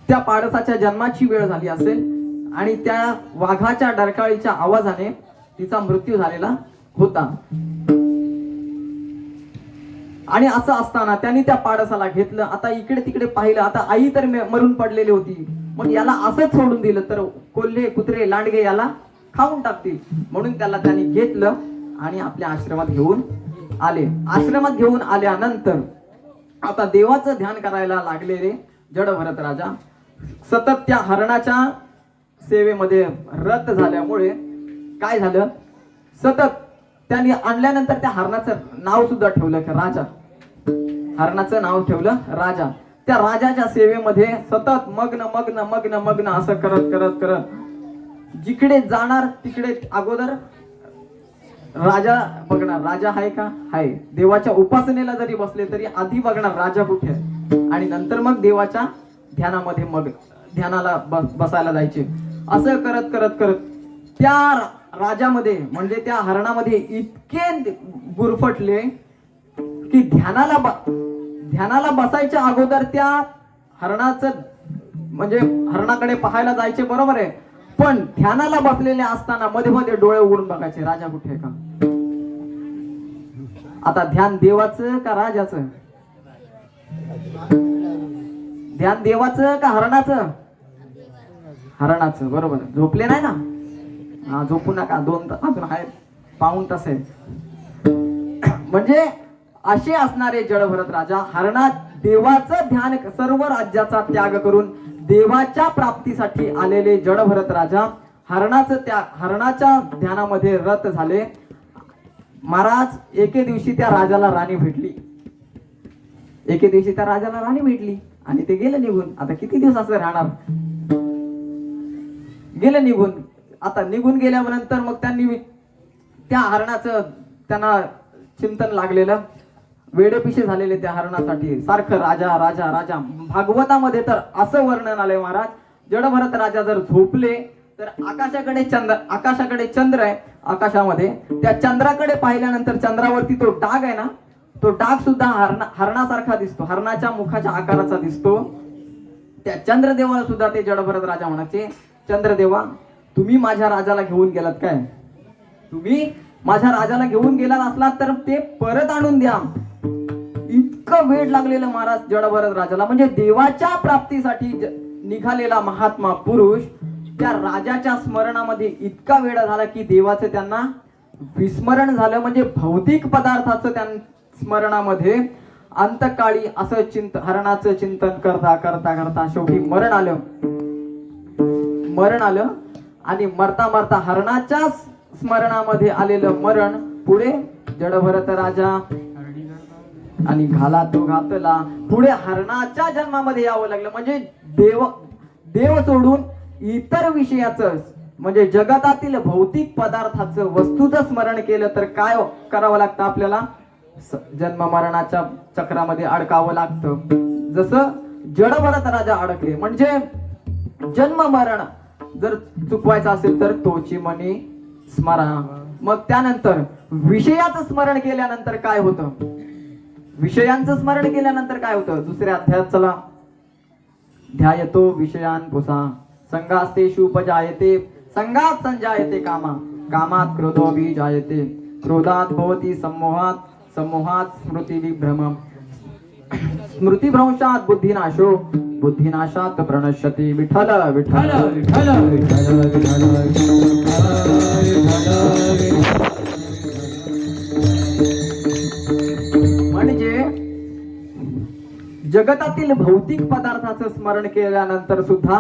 त्या पाडसाच्या जन्माची वेळ झाली असेल आणि त्या वाघाच्या डरकाळीच्या आवाजाने तिचा मृत्यू झालेला होता. आणि असं असताना त्यांनी त्या पाडसाला घेतलं. आता इकडे तिकडे पाहिलं, आता आई तर मरून पडलेली होती, मग याला असंच सोडून दिलं तर कोल्हे कुत्रे लांडगे याला खाऊन टाकतील. म्हणून त्याला त्यांनी घेतलं आणि आपल्या आश्रमात घेऊन आले. आश्रमात घेऊन आल्यानंतर आता देवाचं ध्यान करायला लागलेले जडभरत राजा सतत त्या हरणाच्या सेवेमध्ये रत झाल्यामुळे काय झालं, सतत त्यांनी आणल्यानंतर त्या हरणाचं नाव सुद्धा ठेवलं की राजा. हरणाचं नाव ठेवलं राजा. त्या राजाच्या सेवेमध्ये सतत मग्न मग्न मग्न मग्न असं करत करत करत जिकडे जाणार तिकडे अगोदर राजा बघणार, राजा आहे का, आहे. देवाच्या उपासनेला जरी बसले तरी आधी बघणार राजा कुठे आहे आणि नंतर मग देवाच्या ध्यानामध्ये मग ध्यानाला बसायला जायचे. असं करत करत करत त्या राजामध्ये म्हणजे त्या हरणामध्ये इतके गुरफटले की ध्यानाला बसायच्या अगोदर त्या हरणाचं म्हणजे हरणाकडे पाहायला जायचे, बरोबर आहे, पण ध्यानाला बसलेले असताना मध्ये मध्ये डोळे उघडून बघायचे राजा कुठे आहे का. आता ध्यान देवाचं का राजाचं, ध्यान देवाचं का हरणाचं, हरणाचं, बरोबर. झोपले नाही ना, हा झोपू नका, 2 तास अजून आहे, पाऊण तास आहे. म्हणजे असे असणारे जडभरत राजा हरणात देवाचं ध्यान सर्व राज्याचा त्याग करून देवाच्या प्राप्तीसाठी आलेले जडभरत राजा हरणाच्या ध्यानामध्ये रत झाले. महाराज एके दिवशी त्या राजाला राणी भेटली. एके दिवशी त्या राजाला राणी भेटली आणि ते गेले निघून. आता किती दिवस असं राहणार, गेले निघून. आता निघून गेल्यानंतर मग त्यांनी त्या हरणाचं त्यांना चिंतन लागलेलं, वेडेपिशे झालेले त्या हरणासाठी. सारखं राजा राजा राजा. भागवतामध्ये तर असं वर्णन आलंय महाराज, जडभरत राजा जर झोपले तर आकाशाकडे चंद्र आहे आकाशामध्ये, त्या चंद्राकडे पाहिल्यानंतर चंद्रावरती तो डाग आहे ना, तो डाग सुद्धा हरणासारखा दिसतो, हरणाच्या मुखाच्या आकाराचा दिसतो. त्या चंद्रदेवाला सुद्धा ते जडभरत राजा म्हणायचे, चंद्रदेवा तुम्ही माझ्या राजाला घेऊन गेलात काय, तुम्ही माझ्या राजाला घेऊन गेलात असलात तर ते परत आणून द्या. इतकं वेळ लागलेलं महाराज जडभरत राजाला, म्हणजे देवाच्या प्राप्तीसाठी निघालेला महात्मा पुरुष त्या राजाच्या स्मरणामध्ये इतका वेळ झाला की देवाचं त्यांना विस्मरण झालं. म्हणजे भौतिक पदार्थाचं त्या स्मरणामध्ये अंतकाळी असं हरणाचं चिंतन करता करता करता शेवटी मरण आलं आणि मरता मरता हरणाच्या स्मरणामध्ये आलेलं मरण पुढे जडभरत राजा आणि घाला तो घातला, पुढे हरणाच्या जन्मामध्ये यावं लागलं. म्हणजे देव सोडून इतर विषयाचं म्हणजे जगतातील भौतिक पदार्थाचं वस्तूचं स्मरण केलं तर काय करावं लागतं आपल्याला? जन्म मरणाच्या चक्रामध्ये अडकावं लागतं. जसं जडभरत राजा अडकले. म्हणजे जन्म मरण जर चुकवायचं असेल तर तोची मनी स्मरा. मग त्यानंतर विषयाचं स्मरण केल्यानंतर काय होतं? विषयांचं स्मरण केल्यानंतर काय होतं? दुसऱ्या अध्यायात चला. ध्यायतो विषयान पुसा संगास्तेषु उपजायते संगात संजायते कामा कामात क्रोधोऽभिजायते क्रोधात भवति सम्मोहात सम्मोहात स्मृतिविभ्रमः स्मृतिभ्रंशात बुद्धिनाशो बुद्धिनाशात प्रणश्यति. विठ्ठल विठ्ठल विठ्ठल विठ्ठल म्हणजे जगतातील भौतिक पदार्थाचं स्मरण केल्यानंतर सुद्धा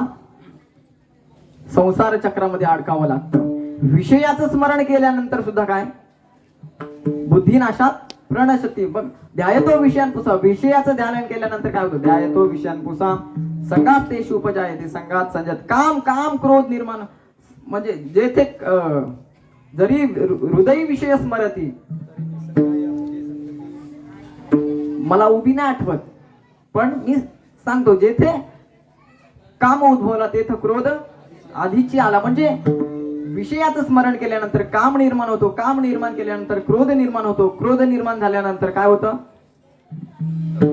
संसार चक्रामध्ये अडकावं लागतं. विषयाचं स्मरण केल्यानंतर सुद्धा काय? बुद्धिनाशात प्रणशती. बघ, ध्यायतो विषयान पुसा, विषयाचं ध्यान केल्यानंतर काय होतं? ध्यायतो विषयान पुसा संगात तेषु उपजायते संगात संजत काम काम क्रोध निर्माण. म्हणजे जेथे जरी हृदय विषय स्मरती, मला उभी नाही आठवत पण मी सांगतो, जेथे काम उद्भवला तेथे क्रोध आधीची आला. म्हणजे विषयाचं स्मरण केल्यानंतर काम निर्माण होतो, काम निर्माण केल्यानंतर क्रोध निर्माण होतो, क्रोध निर्माण झाल्यानंतर काय होतं?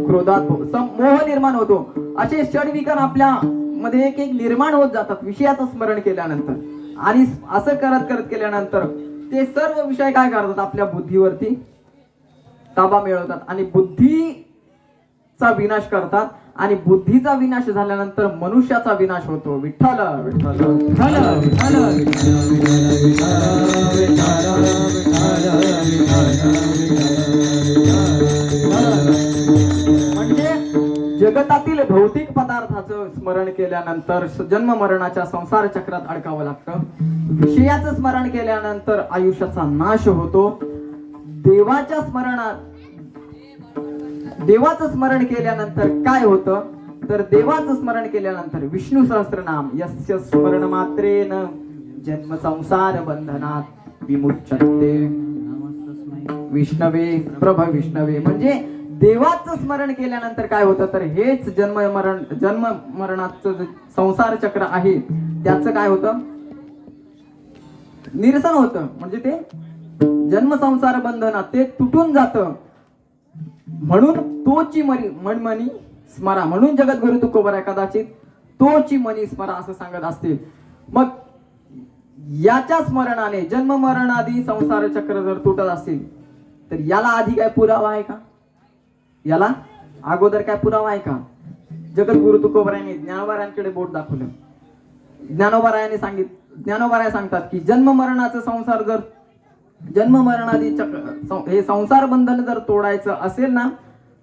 क्रोधात मोह निर्माण होतो. असे षडविकार आपल्या मध्ये एक एक निर्माण होत जातात विषयाचं स्मरण केल्यानंतर. आणि असं करत करत केल्यानंतर ते सर्व विषय काय करतात? आपल्या बुद्धीवरती ताबा मिळवतात आणि बुद्धीचा विनाश करतात. आणि बुद्धीचा विनाश झाल्यानंतर मनुष्याचा विनाश होतो. विठ्ठल विठ्ठल विठ्ठल म्हणजे जगतातील भौतिक पदार्थाचं स्मरण केल्यानंतर जन्म मरणाच्या संसार चक्रात अडकावं लागतं. विषयाचं स्मरण केल्यानंतर आयुष्याचा नाश होतो. देवाचं स्मरण केल्यानंतर काय होतं? तर देवाचं स्मरण केल्यानंतर विष्णू सहस्रनाम यस्य स्मरण मात्रेन जन्म संसार बंधनात विमुच्यते विष्णवे प्रभ विष्णवे. म्हणजे देवाचं स्मरण केल्यानंतर काय होतं? तर हेच जन्म मरणाचं संसार चक्र आहे त्याचं काय होतं? निरसन होतं. म्हणजे ते जन्म संसार बंधनात ते तुटून जातं. म्हणून तोची मनी स्मरा. म्हणून जगद्गुरु तुकोबरा कदाचित तोची मनी स्मरा असं सांगत असतील. मग याच्या स्मरणाने जन्म मरणादी संसार चक्र जर तुटत असतील तर याला आधी काय पुरावा आहे का? याला अगोदर काय पुरावा आहे का? जगद्गुरु तुकोबरायांनी ज्ञानोबारायांकडे बोट दाखवलं. ज्ञानोबारायांनी ज्ञानोबाराय सांगतात की जन्म मरणाचं संसार जर जन्म मरणादी चक्र हे संसार बंधन जर तोडायचं असेल ना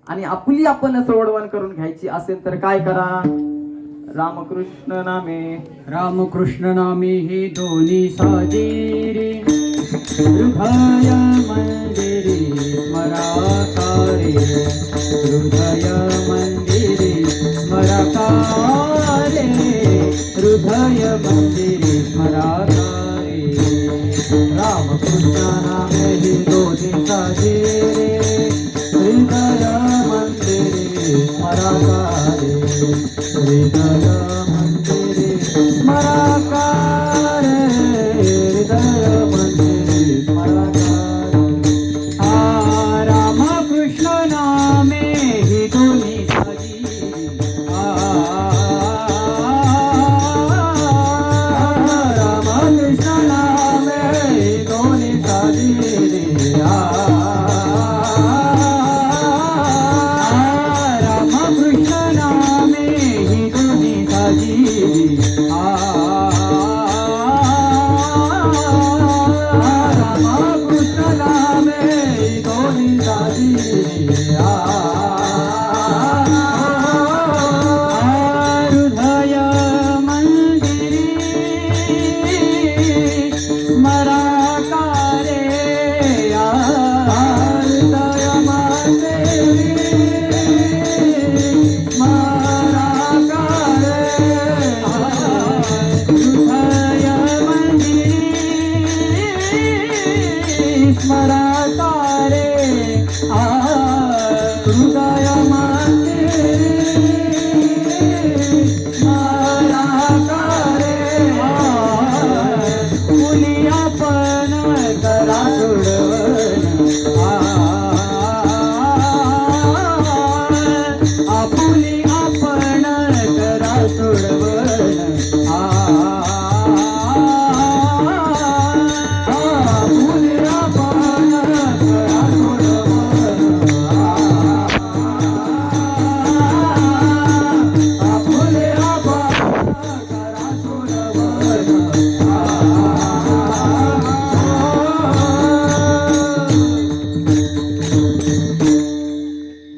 आणि आपली आपण सोडवण करून घ्यायची असेल तर काय करा? रामकृष्ण नामे हे दोन्ही साजिरे हृदय मंदिरे स्मराकारे हृदय मंदिरे स्मराकारे हृदय मंदिरे स्मराकारे रामकृष्ण नामे हे दोन्ही साजिरे हृदय मंदिरे स्मराकारे हृदय मंदिरे स्मराकारे हृदय मंदिरे स्मराकारे. रामकृष्ण नामे हे दोन्ही साजिरे रामकृष्ण नामे हे दोन्ही साजिरे हृदय मंदिरी स्मराकारे हृदय मंदिरी स्मराकारे हृदय मंदिरी स्मराकारे हृदय मुली आपण करा सोडवण आपुली आपण करा सोडवण आपुली आपण करा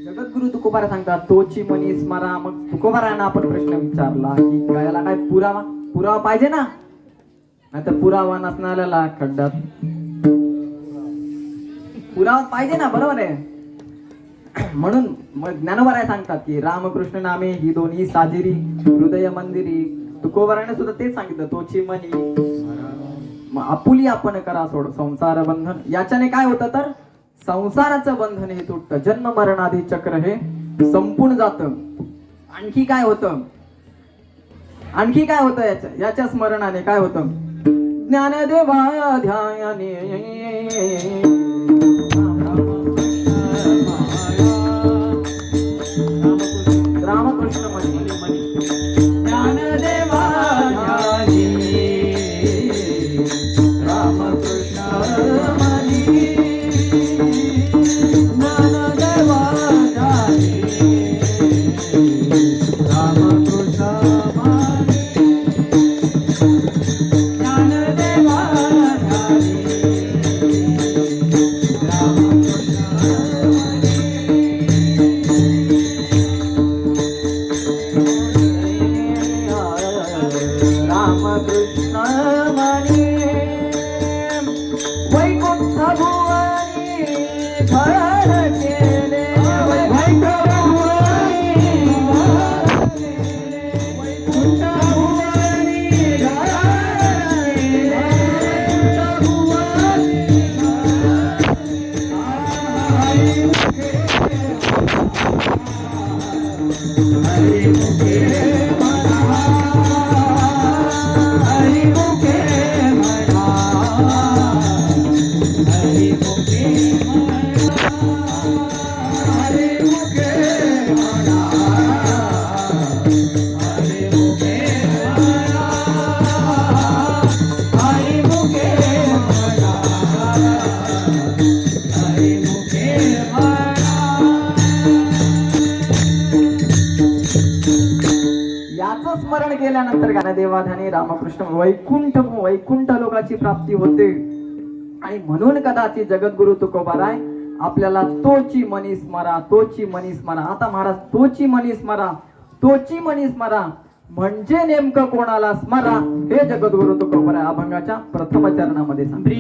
जगद्गुरु तुकोबारा सांगतात तोची मनी स्मरा. मग तुकोबारांना आपण प्रश्न विचारला की याला काय पुरावा पुरावा पाहिजे ना, नाही तर पुरावा नसणाऱ्याला खड्ड्यात पुरावा पाहिजे ना, बरोबर आहे. म्हणून मग ज्ञानोबाराय सांगतात की रामकृष्ण नामे ही दोन्ही साजिरी हृदय मंदिरी. तुकोबाराने सुद्धा तेच सांगितलं तोची मनी आपुली आपण करा सोड संसार बंधन. याच्याने काय होतं तर संसाराचं बंधन हे तुटतं, जन्म मरणाधी चक्र हे संपून जातं. आणखी काय होतं याच्या स्मरणाने काय होतं, ज्ञानदेवा ध्यायाने रामकृष्ण मनी ज्ञानदेवा ध्यानी रामकृष्ण मनी ज्ञानदेवा ध्यानी रामकृष्ण मनी ज्ञानदेवा ध्यानी रामकृष्ण मनी वैकुंठ भुवनी धरण केले वैकुंठ भुवनी धरण केले याचं स्मरण केल्यानंतर ज्ञानदेवाध्यानी रामकृष्ण वैकुंठ लोकाची प्राप्ती होते. आणि म्हणून कदाचित जगद्गुरु तुकोबाराय आपल्याला तोची मनी स्मरा आता महाराज तोची मनी स्मरा म्हणजे नेमकं कोणाला स्मरा हे जगद्गुरु तुकोबाराय अभंगाच्या प्रथम चरणामध्ये सांगतात.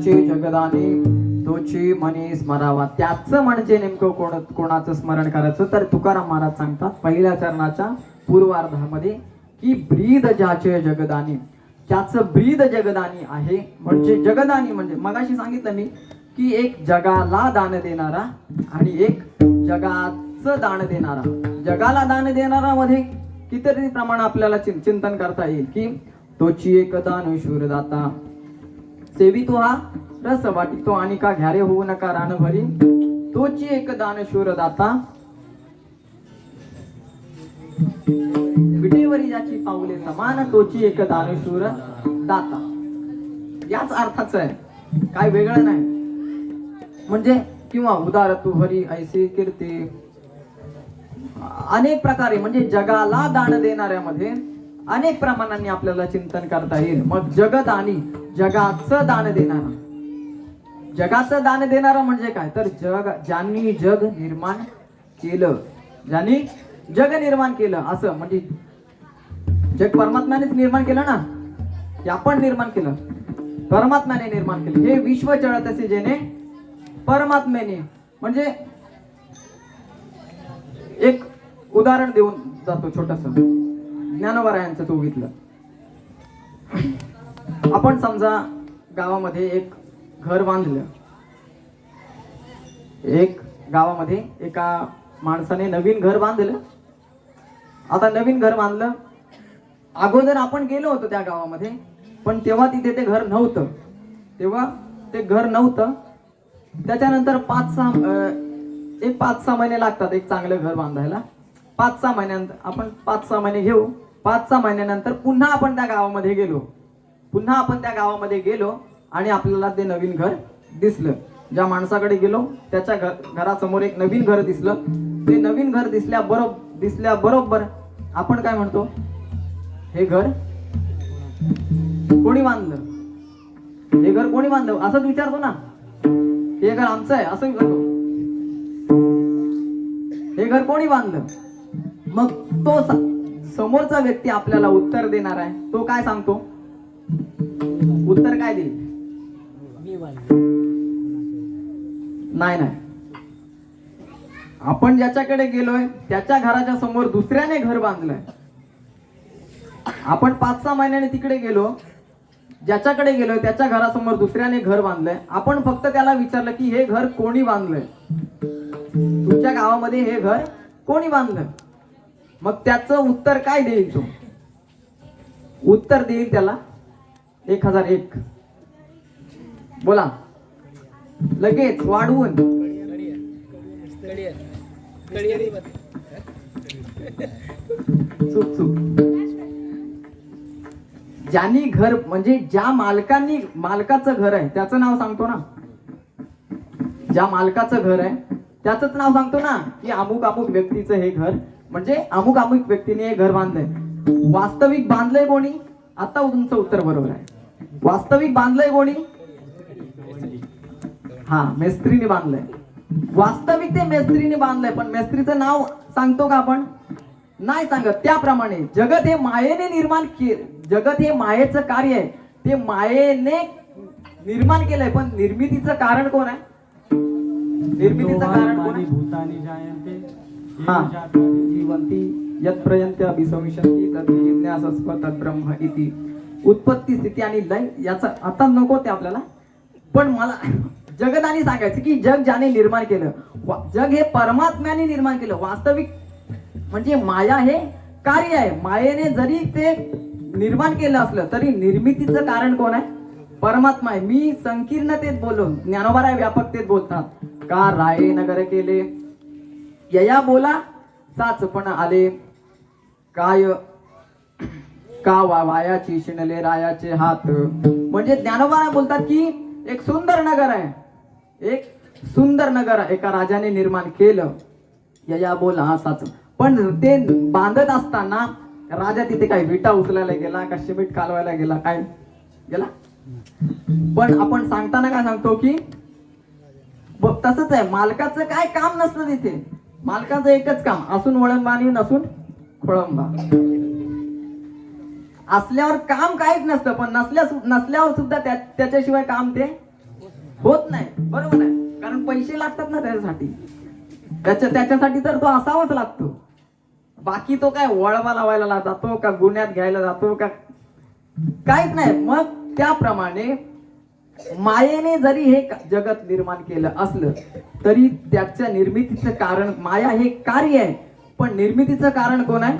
ज्याचे जगदानी तोची मनी स्मरावा. त्याचं म्हणजे नेमकं कोणाचं स्मरण करायचं तर तुकाराम महाराज सांगतात पहिल्या चरणाच्या पूर्वार्धामध्ये की ब्रीद ज्याचे जगदानी, त्याचं ब्रीद जगदानी आहे. म्हणजे जगदानी म्हणजे मगाशी सांगितलं मी की एक जगाला दान देणारा आणि एक जगाचं दान देणारा. जगाला दान देणारा मध्ये कितीतरी प्रमाण आपल्याला चिंतन करता येईल की तोची एक दान शूरदाता, सेवी तो हा रस वाटितो आणि का घ्यारे होऊ नका रान भरी, तोची एक दान शूरदाता, विटेवरी ज्याची पाऊले समान, तोची एक दान शूर दाता. याच अर्थाचं आहे, काय वेगळं नाही. म्हणजे किंवा उदार तू हरी ऐसी कीर्ती, अनेक प्रकारे म्हणजे जगाला दान देणाऱ्यामध्ये अनेक प्रमाणांनी आपल्याला चिंतन करता येईल. मग जगत आणि जगाचं दान देणारा, जगाचं दान देणारा म्हणजे काय तर ज्यांनी जग निर्माण केलं, ज्यांनी जग निर्माण केलं असं म्हणजे जग परमात्म्यानेच निर्माण केलं ना, की आपण निर्माण केलं, परमात्म्याने निर्माण केलं. हे विश्व चळत असे जेणे परमात्म्याने. म्हणजे एक उदाहरण देऊन जातो छोटस, ज्ञानोबरायांचं तो घेतलं. आपण समजा गावामध्ये एक घर बांधलं, एक गावामध्ये एका माणसाने नवीन घर बांधलं. आता नवीन घर बांधलं, अगोदर आपण गेलो होतो त्या गावामध्ये, पण तेव्हा तिथे ते घर नव्हतं. तेव्हा ते घर नव्हतं. त्याच्यानंतर 5-6 महिने लागतात एक चांगलं घर बांधायला. 5-6 महिन्यानंतर आपण 5-6 महिने घेऊ. 5-6 महिन्यानंतर पुन्हा आपण त्या गावामध्ये गेलो आणि आपल्याला ते नवीन घर दिसलं. ज्या माणसाकडे गेलो त्याच्या घरासमोर एक नवीन घर दिसलं. ते नवीन घर दिसल्याबरोबर आपण काय म्हणतो, हे घर कोणी बांधलं, हे घर कोणी बांधलं असंच विचारतो ना. हे घर आमचं आहे असं विचारतो, हे घर कोणी बांधलं. मग तो समोरचा व्यक्ती आपल्याला उत्तर देणार आहे. तो काय सांगतो, उत्तर काय देईल, नाही, आपण ज्याच्याकडे गेलोय त्याच्या घराच्या समोर दुसऱ्याने घर बांधलंय. आपण 5-6 महिन्याने तिकडे गेलो, ज्याच्याकडे गेलोय त्याच्या घरासमोर दुसऱ्याने घर बांधलंय. आपण फक्त त्याला विचारलं की हे घर कोणी बांधलंय, तुमच्या गावामध्ये हे घर कोणी बांधलं. मग त्याचं उत्तर काय देईल, तो उत्तर देईल त्याला 1001. बोला लगेच वाढवून. चूक. ज्यांनी घर म्हणजे ज्या मालकाचं घर आहे त्याचं नाव सांगतो ना, ज्या मालकाचं घर आहे त्याचंच नाव सांगतो ना की अमुक व्यक्तीचं हे घर, म्हणजे अमुक व्यक्तीने हे घर बांधलंय. वास्तविक बांधलंय कोणी, आता तुमचं उत्तर बरोबर आहे. वास्तविक बांधलंय कोणी, हा मेस्त्रीने बांधलंय. वास्तविक ते मेस्त्रीने बांधलंय, पण मेस्त्रीचं नाव सांगतो का आपण, नाही सांगत. त्याप्रमाणे जगत हे मायेने निर्माण जगत हे मायेचं कार्य आहे, ते मायेने निर्माण केलंय. पण निर्मितीचं कारण कोण आहे, निर्मितीचं कारण कोण आहे, भूतानी जायन्ते जीवंती यत्प्रयंत अभिसंविशन्ति तद्विज्ञासस्व तद्ब्रह्म इति. उत्पत्ती स्थिती आणि लय याचा आता नको ते आपल्याला, पण मला जगदानी सांगायचं की जग ज्याने निर्माण केलं, जग हे परमात्म्याने निर्माण केलं. वास्तविक म्हणजे माया हे कार्य आहे. मायेने जरी ते निर्माण केलं असलं तरी निर्मितीचं कारण कोण आहे, परमात्मा आहे. मी संकीर्णतेत बोललो, ज्ञानोबा व्यापकतेत बोलतात. का राये नगर केले, यया बोला साचपण आले, काय का वायाची शिणले रायाचे हात. म्हणजे ज्ञानोबा बोलतात की एक सुंदर नगर आहे, एक सुंदर नगर एका राजाने निर्माण केलं. यया बोला हा साच. पण ते बांधत असताना राजा तिथे काय विटा उचलायला गेला का सिमेंट कालवायला गेला, काय गेला. पण आपण सांगताना काय सांगतो की तसंच आहे, मालकाचं काय काम नसतं तिथे. मालकाचं एकच काम, असून वळंबा आणि नसून खोळंबा. असल्यावर काम काहीच नसतं, पण नसल्यावर सुद्धा त्याच्याशिवाय काम ते होत नाही, बरोबर आहे, कारण पैसे लागतात ना त्याच्यासाठी. त्याच्यासाठी तर तो असावाच लागतो. बाकी तो काय वळवा लावायला जातो का, गुन्ह्यात घ्यायला जातो का, काहीच नाही. मग त्याप्रमाणे मायेने जरी हे जगत निर्माण केलं असलं तरी त्याच्या निर्मितीचं कारण माया हे कार्य आहे, पण निर्मितीचं कारण कोण आहे?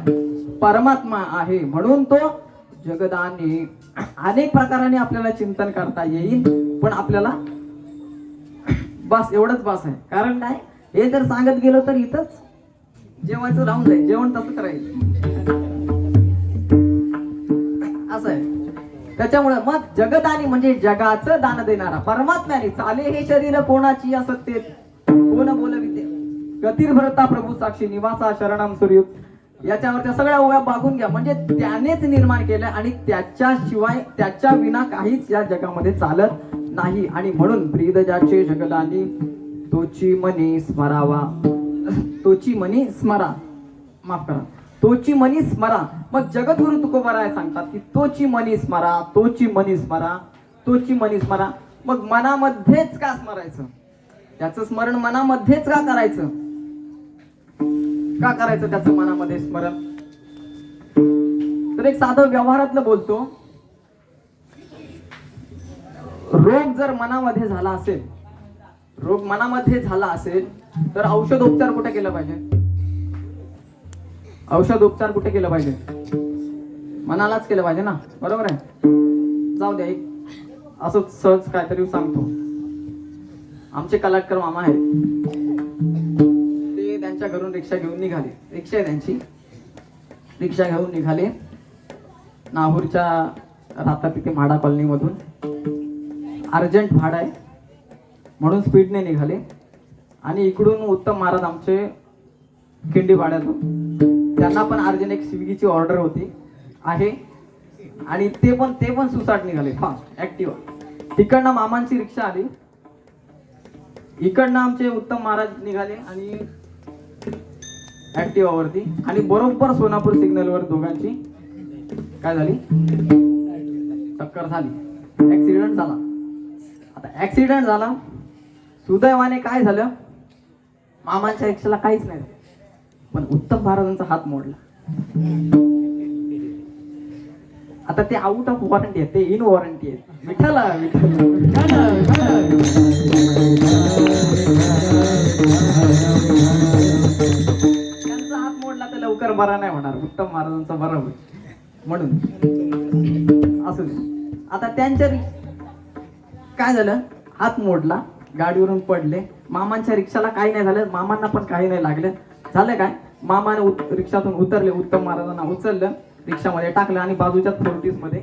परमात्मा आहे. म्हणून तो जगदाने अनेक प्रकाराने आपल्याला चिंतन करता येईल, पण आपल्याला बस एवढंच बस आहे. कारण काय, हे जर सांगत गेलो तर इथंच जेवायचं राहून जाईल, जेवण तसंच राहील, असं आहे. त्याच्यामुळे मग जगदानी म्हणजे जगाचं दान देणारा परमात्म्याने चाले हे शरीर कोणाची असत्य कोण बोलविते गतीर भरता प्रभू साक्षी निवासा शरणम सूर्युक्त. याच्यावरच्या सगळ्या ओव्या बागून घ्या. म्हणजे त्यानेच निर्माण केलं आणि त्याच्याशिवाय त्याच्या विना काहीच या जगामध्ये चालत नाही. आणि म्हणून ब्रीद ज्याचे जगदानी तोची मनी स्मरावा, तोची मनी स्मरा, माफ करा, तोची मनी स्मरा. मग जगद्गुरु तुकोबाराय सांगतात की तोची मनी स्मरा, तोची मनी स्मरा, तोची मनी स्मरा. मग मनामध्येच का स्मरायचं? त्याचं स्मरण मनामध्येच का करायचं? का करायचं त्याचं मनामध्ये स्मरण? तर एक साधं व्यवहारातलं बोलतो, रोग जर मनामध्ये झाला असेल, रोग मनामध्ये झाला असेल तर औषधोपचार कुठे केलं पाहिजे? औषधोपचार कुठे केलं पाहिजे? मनालाच केलं पाहिजे ना, बरोबर आहे. जाऊ द्या, एक असं सहज काहीतरी सांगतो. आमचे कलाटकर मामा आहेत, ते त्यांच्या घरून रिक्षा घेऊन निघाले. रिक्षा आहे त्यांची, रिक्षा घेऊन निघाले नाहूरच्या राहतात तिथे म्हाडा कॉलनीमधून. अर्जंट भाडं आहे म्हणून स्पीडने निघाले आणि इकडून उत्तम महाराज आमचे खिंडी भाड्यातून, त्यांना पण अर्जंट एक स्विगीची ऑर्डर होती आहे आणि ते पण सुसाट निघाले फास्ट ऍक्टिव्हा. तिकडनं मामांची रिक्षा आली, इकडनं आमचे उत्तम महाराज निघाले आणि ऍक्टिव्हावरती, आणि बरोबर सोनापूर सिग्नलवर दोघांची काय झाली? टक्कर झाली, ऍक्सिडेंट झाला. आता ऍक्सिडेंट झाला, सुदैवाने काय झालं, मामांच्या रिक्षाला काहीच नाही, पण उत्तम महाराजांचा हात मोडला. आता ते आउट ऑफ वॉरंटी आहे, ते इन वॉरंटी आहे. विठ्ठला त्यांचा हात मोडला तर लवकर बरा नाही होणार, उत्तम महाराजांचा बरा होईल म्हणून असू दे. आता त्यांच्या काय झालं, हात मोडला, गाडीवरून पडले. मामांच्या रिक्षाला काही नाही झालं, मामांना पण काही नाही लागलं. झालं काय, मामाने रिक्षातून उतरले, उत्तम महाराजांना उचललं, रिक्षामध्ये टाकलं आणि बाजूच्या फोर्टीस मध्ये,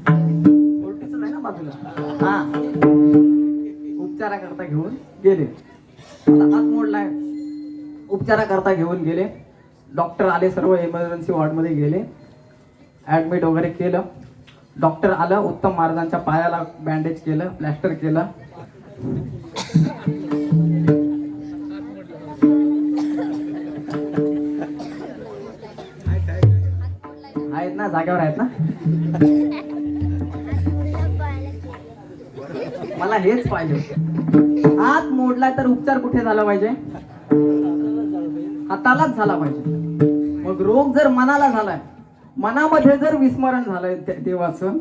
फोर्टीस आहे ना बाजूला, हा, उपचाराकरता घेऊन गेले. आता हात मोडलाय, उपचाराकरता घेऊन गेले. डॉक्टर आले, सर्व इमर्जन्सी वॉर्डमध्ये गेले, ऍडमिट वगैरे केलं. डॉक्टर आलं, उत्तम महाराजांच्या पायाला बँडेज केलं, प्लॅस्टर केलं. आहेत ना, जागेवर आहेत ना. मला हेच पाहिजे. हात मोडला तर उपचार कुठे झाला पाहिजे? हातालाच झाला पाहिजे. मग रोग जर मनाला झालाय, मनामध्ये जर विस्मरण झालंय देवाचं,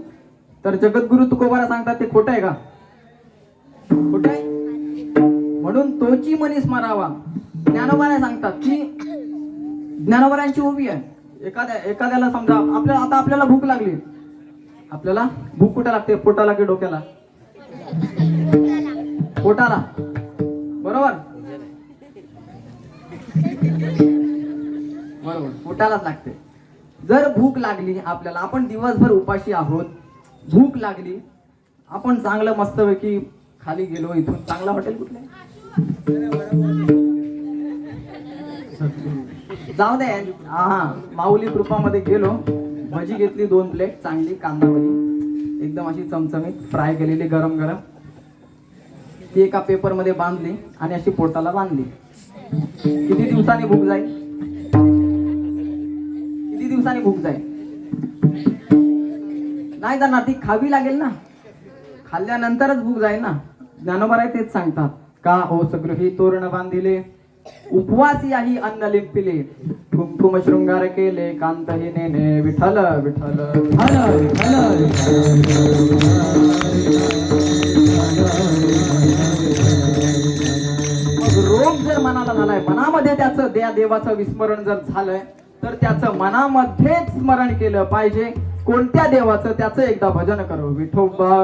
तर जगद्गुरु तुकोबारा सांगतात ते खोटं आहे का? खोटं आहे. म्हणून तोची मनी स्मरावा. ज्ञानोबाने सांगतात की ज्ञानोबारांची उभी आहे. एखाद्याला समजा आपल्याला भूक लागली, आपल्याला भूक कुठे लागते? पोटाला की डोक्याला? पोटाला, बरोबर बरोबर, पोटालाच लागते. जर भूक लागली आपल्याला, आपण दिवसभर उपाशी आहोत, भूक लागली, आपण चांगलं मस्तपैकी खाली गेलो, इथून चांगलं हॉटेल कुठलं जाऊ दे, हा माऊली कृपामध्ये गेलो, भजी घेतली 2 प्लेट चांगली, कांदा भजी एकदम अशी चमचमीत फ्राय केलेली गरम गरम, ती एका पेपर मध्ये बांधली आणि अशी पोटाला बांधली. किती दिवसांनी भूक जाईल? किती दिवसांनी भूक जाईल? नाही जाणार, ती खावी लागेल ना, खाल्ल्यानंतरच भूक जाईल ना. ज्ञानोबा तेच सांगतात का ओस गृही तोरण बांधिले उपवासी याही अन्न लिपिले ठुमठुम शृंगार केले कांतही नेने विठ्ठल विठ्ठल मग रोग जर मनाला झालाय मनामध्ये त्याचं त्या देवाचं विस्मरण जर झालंय तर त्याचं मनामध्येच स्मरण केलं पाहिजे कोणत्या देवाचं त्याचं एकदा भजन करो विठोबा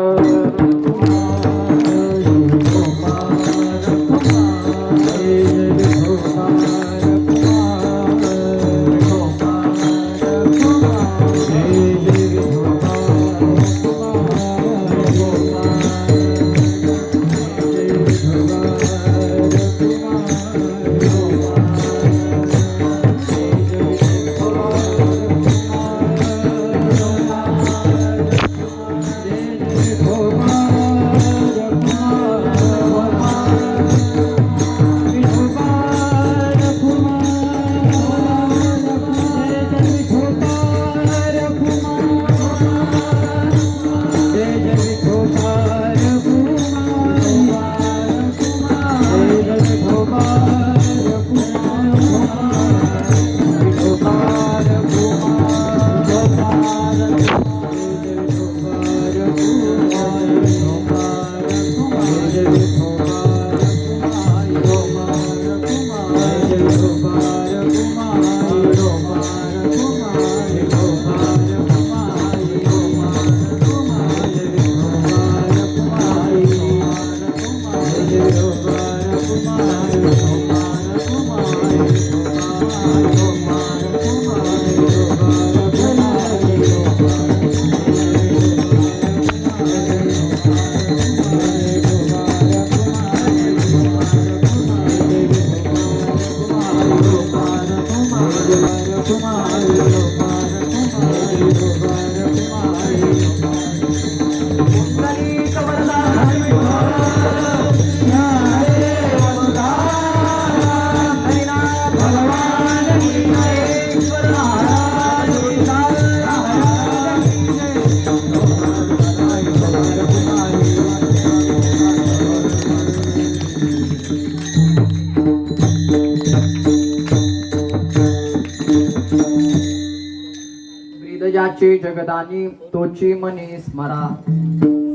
ब्रीदजाचे जगदानी तोची मनी स्मरा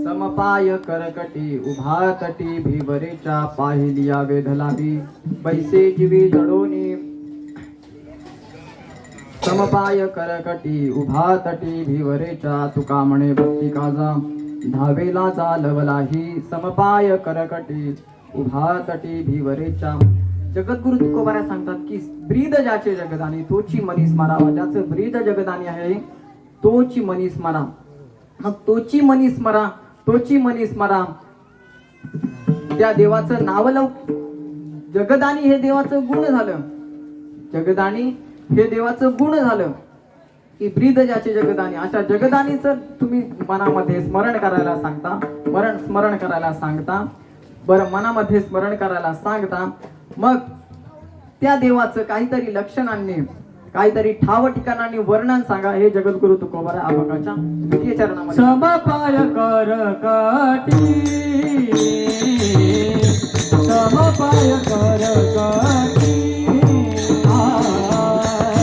समपाय करकटी उभा तटी भिवरेच्या पाहिलिया वेधलावी पैसे जीवी जडोनी समपाय करकटी उभा तटी भिवरेच्या तुका म्हणे भक्ती काजा धावेला चालवलाही समपाय करकटी उभा तटी भिवरेच्या जगद्गुरु तुकोबारा सांगतात की ब्रीद ज्याचे जगदानी तोची मनी स्मरावा ज्याचं ब्रीद जगदानी आहे तोची मनी स्मरा मग तोची मनी स्मरा तोची मनी स्मरा त्या देवाचं नाव लव जगदानी हे देवाचं गुण झालं जगदानी हे देवाचं गुण झालं की ब्रीद ज्याचे जगदानी अशा जगदानीचं तुम्ही मनामध्ये स्मरण करायला सांगता स्मरण करायला सांगता बरं मनामध्ये स्मरण करायला सांगता मग त्या देवाचं काहीतरी लक्षणांनी काहीतरी ठाव ठिकाणांनी वर्णन सांगा हे जगद्गुरु तुकोबारा आबाकाच्या द्वितीय चरणामध्ये समपाय करकटी समपाय करकटी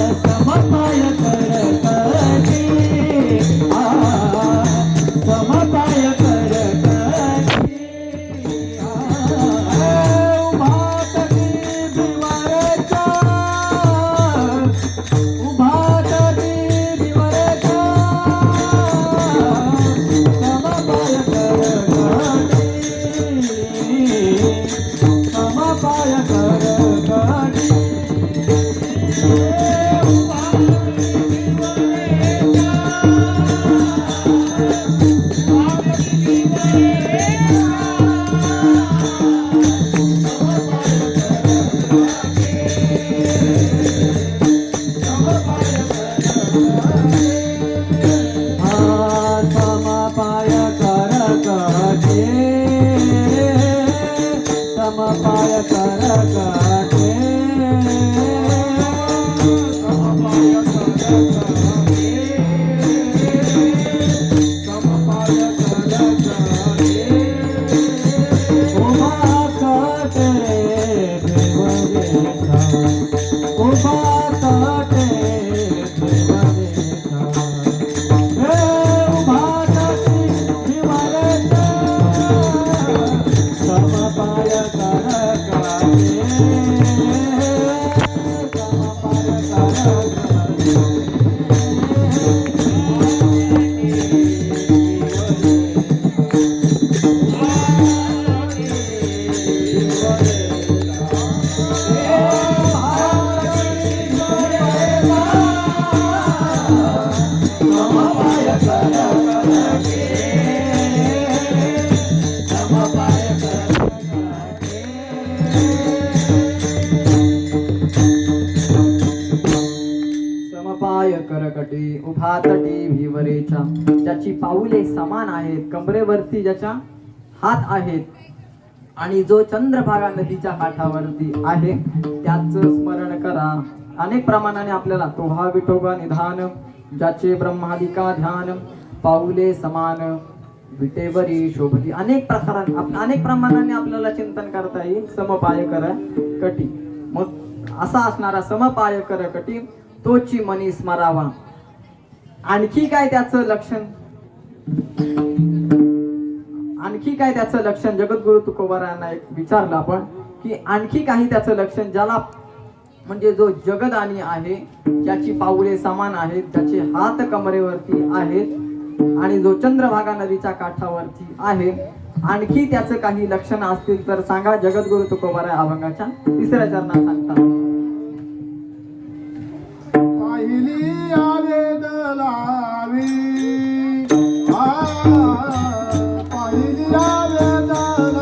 समपाय करकटी समपाय करकटी समपाय समपाय करकटी उभा तटी भिवरेच्या, ज्याची पाऊले समान आहेत, कमरेवरती ज्याच्या हात आहेत, आणि जो चंद्रभागा नदीच्या काठावरती आहे त्याच स्मरण करा. अनेक प्रमाणाने आपल्याला तो हा विठोबा निधान, ज्याचे ब्रह्मादिका ध्यान, पाऊले समान विटेवरी शोभती. अनेक अनेक प्रमाणाने आपल्याला चिंतन करता येईल. समपाय कर कटी, मग असा असणारा समपाय कर कटी तोची मनी स्मरावा. आणखी काय त्याचं लक्षण, आणखी काय त्याचं लक्षण, जगद्गुरु तुकोबारायांना एक विचारलं आपण की आणखी काही त्याचं लक्षण, ज्याला म्हणजे जो जगदानी आहे, ज्याची पाऊले समान आहेत, ज्याचे हात कमरेवरती आहेत आणि जो चंद्रभागा नदीच्या काठावरती आहे, आणखी त्याचं काही लक्षण असतील तर सांगा. जगद्गुरु तुकोबाराय अभंगाच्या 3ऱ्या चरणात सांगतात. पाहिली आवेद लावी, पाहिली आवेद लावी,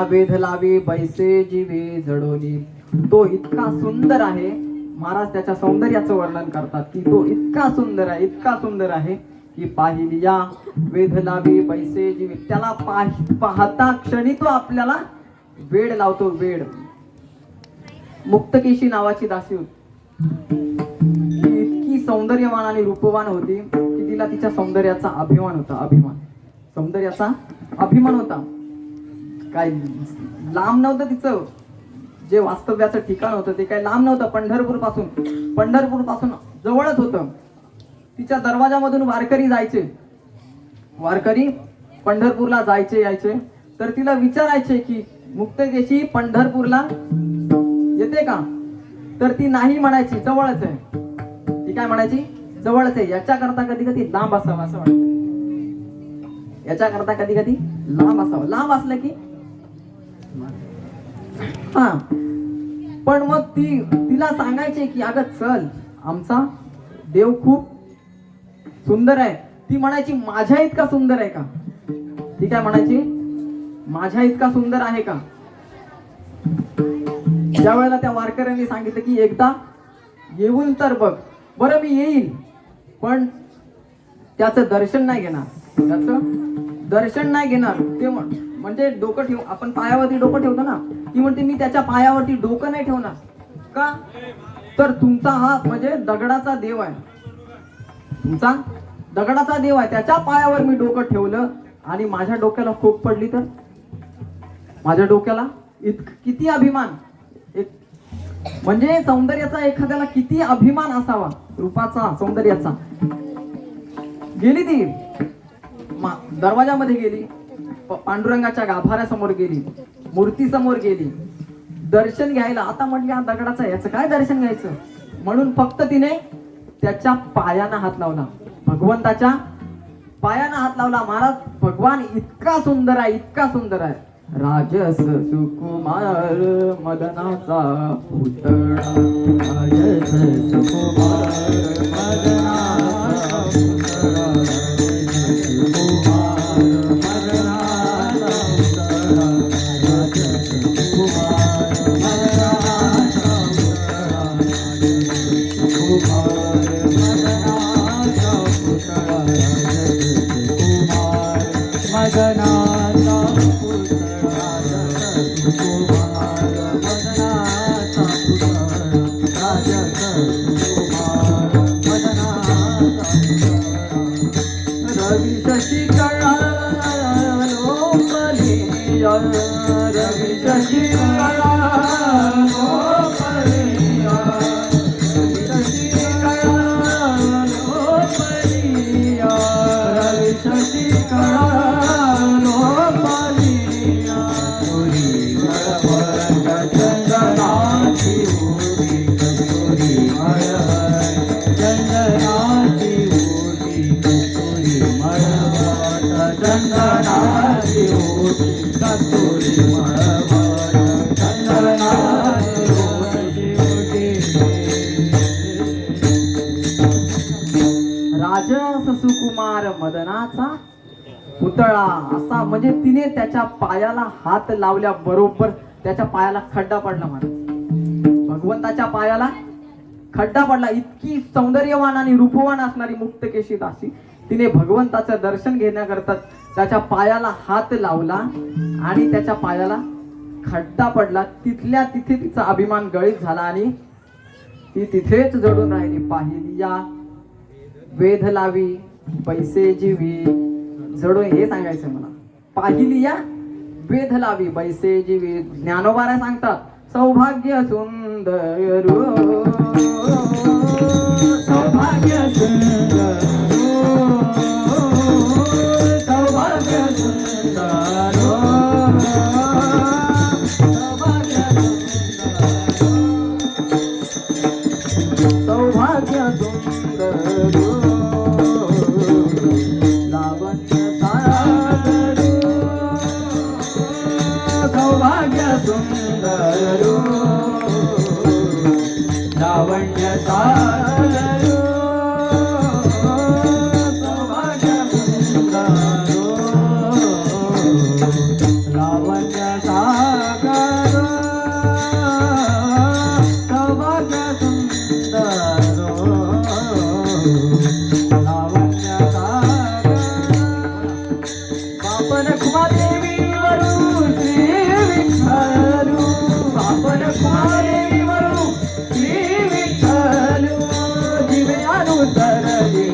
वेध लावी बैसे जीवे जडोली. तो इतका सुंदर आहे, महाराज त्याच्या सौंदर्याचं वर्णन करतात की तो इतका सुंदर आहे, इतका सुंदर आहे की पाहिली या वेध लावी बैसे जीवे, त्याला पाहता क्षणी तो आपल्याला वेड लावतो. वेड. मुक्तकेशी नावाची दासी होती, ती इतकी सौंदर्यवान आणि रूपवान होती की तिला तिच्या सौंदर्याचा अभिमान होता. अभिमान, सौंदर्याचा अभिमान होता. काय लांब नव्हतं तिचं जे वास्तव्याचं ठिकाण होतं, ते काय लांब नव्हतं. पंढरपूर पासून जवळच होतं. तिच्या दरवाजामधून वारकरी जायचे, वारकरी पंढरपूरला जायचे यायचे, तर तिला विचारायचे की मुक्तकेशी पंढरपूरला येते का, तर ती नाही म्हणायची, जवळच आहे. ती काय म्हणायची, जवळच आहे. याच्याकरता कधी कधी लांब असावं असं वाटतं, याच्याकरता कधी कधी लांब असावं. लांब असलं की हा, पण मग तिला सांगायचे की अगं चल, आमचा देव खूप सुंदर आहे. ती म्हणायची माझ्या इतका सुंदर आहे का. ती काय म्हणायची, माझ्या इतका सुंदर आहे का. ज्या वेळेला त्या वारकऱ्यांनी सांगितलं की एकदा येऊन तर बघ. बरं मी येईल, पण त्याचं दर्शन नाही घेणार, त्याचं दर्शन नाही घेणार. ते म्हणजे डोकं ठेव, आपण पायावरती डोकं ठेवतो ना, ती म्हणते मी त्याच्या पायावरती डोकं नाही ठेवणार. का, तर तुमचा हा म्हणजे दगडाचा देव आहे, तुमचा दगडाचा देव आहे, त्याच्या पायावर मी डोकं ठेवलं आणि माझ्या डोक्याला खोक पडली तर, माझ्या डोक्याला किती अभिमान. म्हणजे सौंदर्याचा एखाद्याला किती अभिमान असावा, रूपाचा, सौंदर्याचा. गेली ती दरवाजामध्ये गेली, पांडुरंगाच्या गाभाऱ्यासमोर गेली, मूर्ती समोर गेली दर्शन घ्यायला. आता म्हटली हा दगडाचा, याचं काय दर्शन घ्यायचं, म्हणून फक्त तिने त्याच्या पायानं हात लावला, भगवंताच्या पायानं हात लावला. महाराज भगवान इतका सुंदर आहे, इतका सुंदर आहे. राजस सुकुमार मदनाचा पुतळा. राजस सुकुमार मदनाचा पुतळा. राजस सुकुमार मदनाचा पुतळा. राजस सुकुमार मदनाचा पुतळा. राजस सुकुमार मदनाचा पुतळा. राजस सुकुमार मदनाचा पुतळा. राजस सुकुमार मदनाचा पुतळा. राजस सुकुमार मदनाचा पुतळा. रवी शशिकला लोकलीय. रवी शशिकला लोकलीय. रवी शशिकला लोकलीय. रवी शशिकला लोकलीय. कस्तुरी मळभट चंदनाची ओढी. कस्तुरी मळभट चंदनाची ओढी. कस्तुरी मळभट चंदनाची ओढी. कस्तुरी मळभट चंदनाची ओढी. राजस सुकुमार मदनाचा पुतळा. असा म्हणजे तिने त्याच्या पायाला हात लावल्या बरोबर त्याच्या पायाला खड्डा पडला. महाराज भगवंताच्या पायाला खड्डा पडला. इतकी सौंदर्यवान आणि रूपवान असणारी मुक्तकेशी दासी तिने भगवंताचं दर्शन घेण्याकरता त्याच्या पायाला हात लावला आणि त्याच्या पायाला खड्डा पडला. तिथल्या तिथे तिचा अभिमान गळीत झाला आणि ती तिथेच जडून राहिली. पाहिली या वेध लावी पैसे जीवी. जडून हे सांगायचं मला. पाहिली या वेध लावी पैसे जीवी. ज्ञानोबारा सांगतात सौभाग्य सुंदर सौभाग्य सुंदर सौभाग्य सुंदर सौभाग्य सौभाग्य सुंदर लावण्य सागर. सौभाग्य सुंदर लावण्य सागर. सौभाग्य सुंदर लावण्य सागर. सौभाग्य सुंदर लावण्य सागर. बापन कुमादेवीवरू श्री विठ्ठलू. बापन कुमादेवीवरू श्री विठ्ठलू. जीवे अनुसरली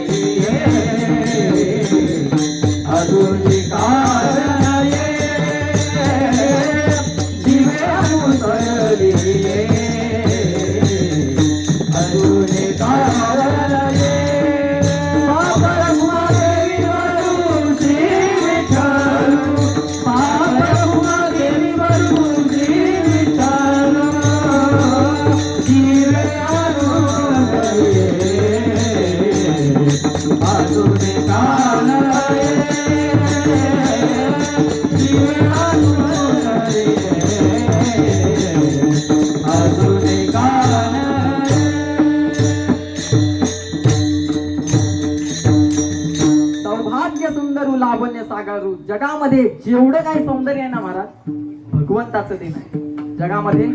अजून कारण ये. जीवे अनुसरली अजून कारण ये. बापर कुमादेवीवरू श्री विठ्ठलू. बापर कुमादेवीवरू श्री विठ्ठलू. जीवे अनुसरली अजून कारण ये. जीवे अनुसरली अजून कारण ये. सौभाग्य सुंदरू लावण्य सागरू. जगामध्ये जेवढं काही सौंदर्य आहे ना महाराज भगवंताचं देण आहे. जगामध्ये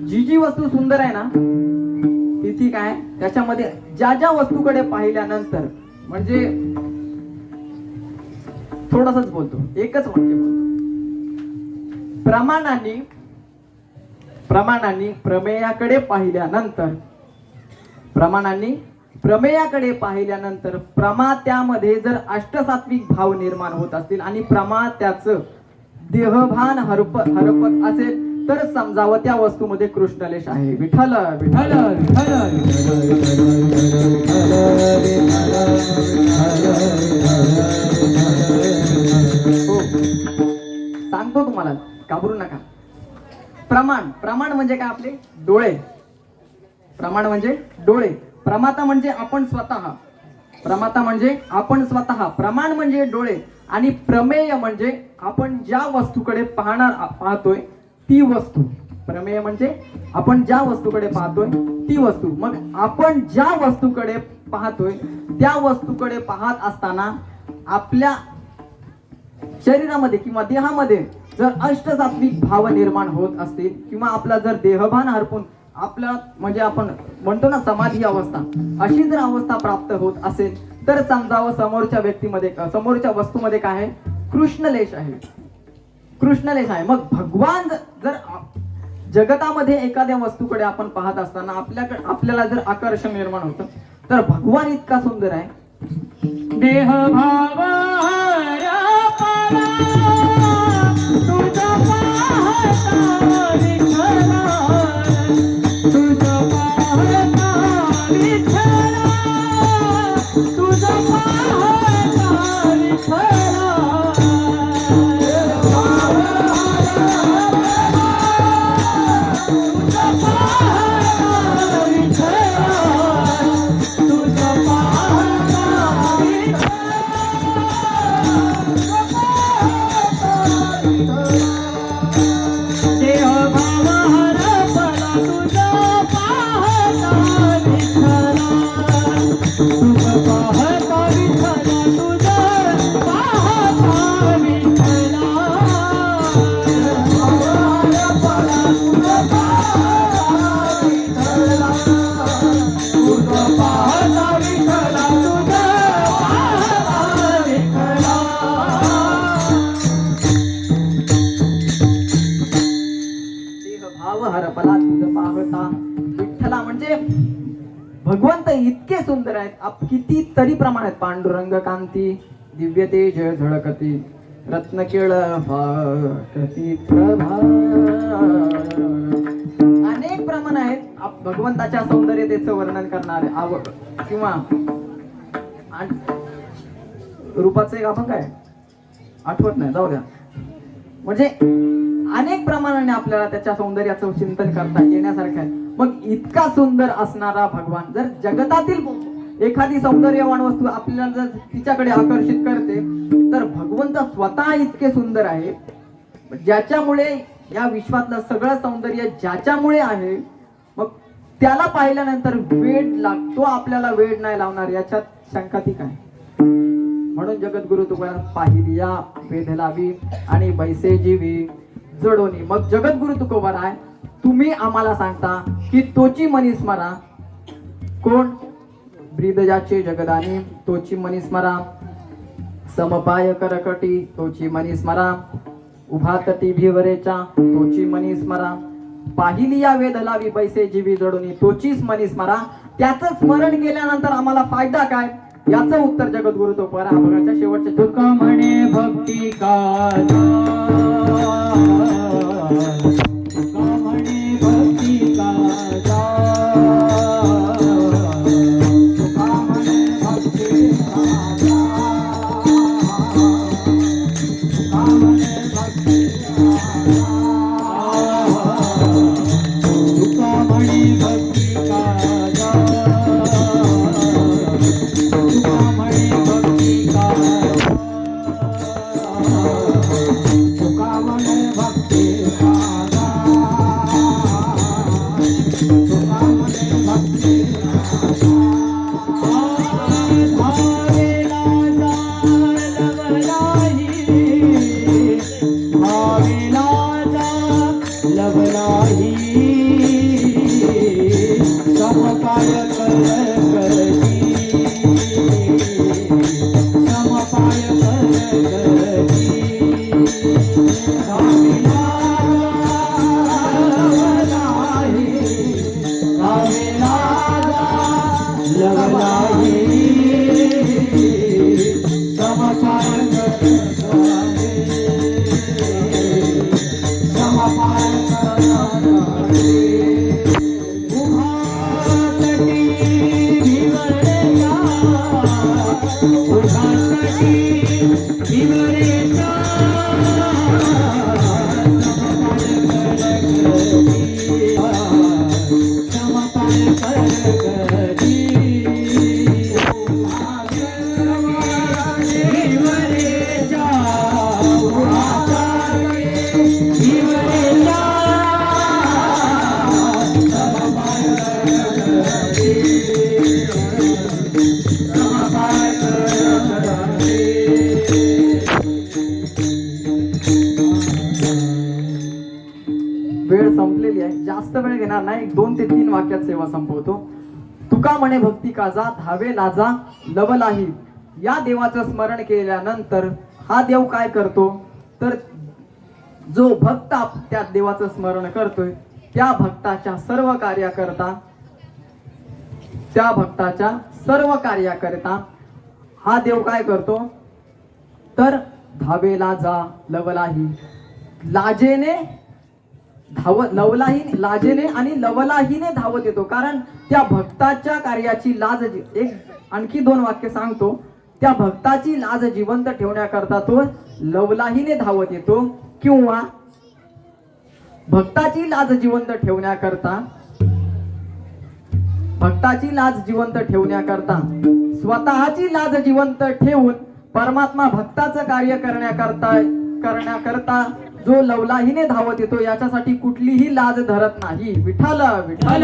जी जी वस्तू सुंदर आहे ना ती काय त्याच्यामध्ये ज्या ज्या वस्तूकडे पाहिल्यानंतर म्हणजे थोडसच बोलतो एकच वाक्य बोलतो. प्रमाणांनी प्रमेयाकडे पाहिल्यानंतर प्रमात्यामध्ये जर अष्टसात्विक भाव निर्माण होत असतील आणि प्रमात्याचं देहभान हरपत असेल तर समजावं त्या वस्तूमध्ये कृष्णलेश आहे. विठ्ठल विठ्ठल विठ्ठल हो सांगतो तुम्हाला घाबरू नका. प्रमाण म्हणजे काय आपले डोळे. प्रमाण म्हणजे डोळे. प्रमाता म्हणजे आपण स्वतः. प्रमाता म्हणजे आपण स्वतः, प्रमाण म्हणजे डोळे, आणि प्रमेय म्हणजे आपण ज्या वस्तूकडे पाहतोय ती वस्तू. प्रमेय म्हणजे आपण ज्या वस्तूकडे पाहतोय ती वस्तू. मग आपण ज्या वस्तूकडे पाहतोय त्या वस्तूकडे पाहत असताना आपल्या शरीरामध्ये किंवा देहामध्ये जर अष्टसात्विक भाव निर्माण होत असतील, किंवा आपला जर देहभान हरपून आपला म्हणजे आपण म्हणतो ना समाधी अवस्था, अशी जर अवस्था प्राप्त होत असेल, तर समजावं समोरच्या व्यक्तीमध्ये, समोरच्या वस्तूमध्ये काय आहे? कृष्णलेश आहे. कृष्णलेश आहे. मग भगवान जर जगतामध्ये एखाद्या वस्तूकडे आपण पाहत असताना आपल्याला जर आकर्षण निर्माण होतं, तर भगवान इतका सुंदर आहे. देह भाव हरपला तुझं पाहता विठ्ठला, तुझं पाहता विठ्ठला, तुझं पाहता विठ्ठला. भाव हरपला तुझं पाहता विठ्ठला. म्हणजे भगवंत इतके सुंदर आहेत, किती तरी प्रमाणात. पांडुरंग कांती दिव्य तेज झळकती, रत्नकेळ फाटती प्रभा. अनेक प्रमाण आहेत भगवंताच्या सौंदर्यतेचं वर्णन करणारे, आवड किंवा रूपाचं एक आपण काय आठवत नाही, जाऊ द्या. म्हणजे अनेक प्रमाणाने आपल्याला त्याच्या सौंदर्याचं चिंतन करता येण्यासारखं आहे. मग इतका सुंदर असणारा भगवान जर जगतातील एखादी सौंदर्यवान वस्तू आपल्याला जर तिच्याकडे आकर्षित करते, तर भगवंत स्वतः इतके सुंदर आहे, ज्याच्यामुळे या विश्वातलं सगळं सौंदर्य ज्याच्यामुळे आहे, मग त्याला पाहिल्यानंतर वेड लागतो. आपल्याला वेड नाही लावणार याच्यात शंका ती काय. म्हणून जगद्गुरु तुकाराम पाहिलिया वेध लावी आणि बैसे जीवी जडोनी. मग जगद्गुरु तुकोबाराय तुम्ही आम्हाला सांगता की तोची मनी स्मरा. कोण? ब्रीदजाचे जगदानी तोची मनी स्मरा, समपाय करकटी तोची मनी स्मरा, उभा तटी भिवरेच्या तोची मनी स्मरा, पाहिलिया वेध लावी बैसे जीवी जडोनी तोचीच मनी स्मरा. त्याचं स्मरण केल्यानंतर आम्हाला फायदा काय, याचं उत्तर जगद्गुरु तो परा भगाच्या शेवटच्या तुका म्हणे भक्ती काजा, तुका म्हणे भक्ती काजा, तुका म्हणे भक्ती काजा, तुका म्हणे भक्ती काजा, तुका म्हणे भक्ती काजा, तुका म्हणे भक्ती काजा, तुका म्हणे भक्ती काजा, तुका म्हणे भक्ती काजा. भावेला जा लवलाही, भावेला जा लवलाही, समपाय करती, समपाय करती, भावेला लवलाही, भावेला लवलाही, समपाय करती, समपाय करती. उभा तटी भिवरेच्या, उभा तटी भिवरेच्या, समपाय करती, समपाय करती. नाही 2 ते 3 वाक्यात सेवा संपवतो. तुका म्हणे भक्ती काजा धावे लाजा लवलाही. या देवाचं स्मरण केल्यानंतर हा देव काय करतो तर जो भक्त त्या देवाचं स्मरण करतोय त्या भक्ताच्या सर्व कार्याकरता हा देव काय करतो तर धावेला जा लवलाही, लाजेने लाजेने आणि लवलाहीने धावत येतो. कारण त्या भक्ताच्या कार्याची लाज एक आणखी 2 वाक्य सांगतो. त्या भक्ताची लाज जिवंत ठेवण्याकरता तो लवलाहीने धावत येतो, किंवा भक्ताची लाज जिवंत ठेवण्याकरता स्वतःची लाज जिवंत ठेवून परमात्मा भक्ताचं कार्य करण्याकरता जो लवलाहीने धावत येतो याच्यासाठी कुठलीही लाज धरत नाही. विठ्ठल विठ्ठल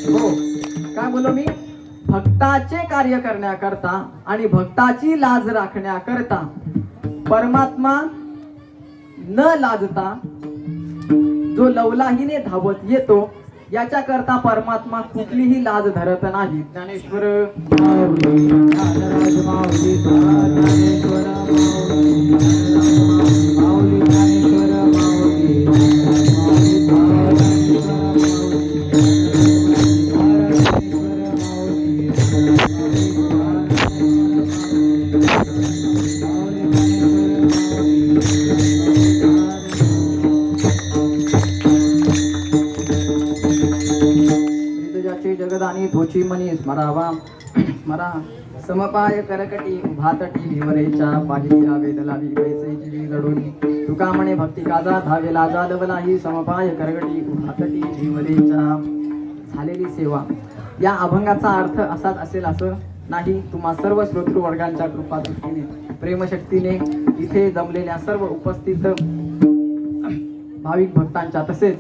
हो, काय बोलो मी, भक्ताचे कार्य करण्याकरता आणि भक्ताची लाज राखण्याकरता परमात्मा न लाजता जो लवलाहीने धावत येतो याच्याकरता परमात्मा कुठलीही लाज धरत नाही. ज्ञानेश्वर माऊली, ज्ञानराज माऊली, ज्ञानेश्वर माऊली, माऊली ज्ञानेश्वर माऊली, जगदानी तोची मनी स्मरावा स्मरा समपाय करकटी भातटी भिवरेच्या पाहिली आवेद लावी पैसे जीवी लढोनी. तुका म्हणे भक्ती काजा धावे लाजा लवलाही समपाय करकटी भातटी भिवरेच्या. झालेली सेवा या अभंगाचा अर्थ असाच असेल असं नाही. तुम्हा सर्व श्रोतृ वर्गांच्या कृपादृष्टीने प्रेमशक्तीने इथे जमलेल्या सर्व उपस्थित भाविक भक्तांच्या तसेच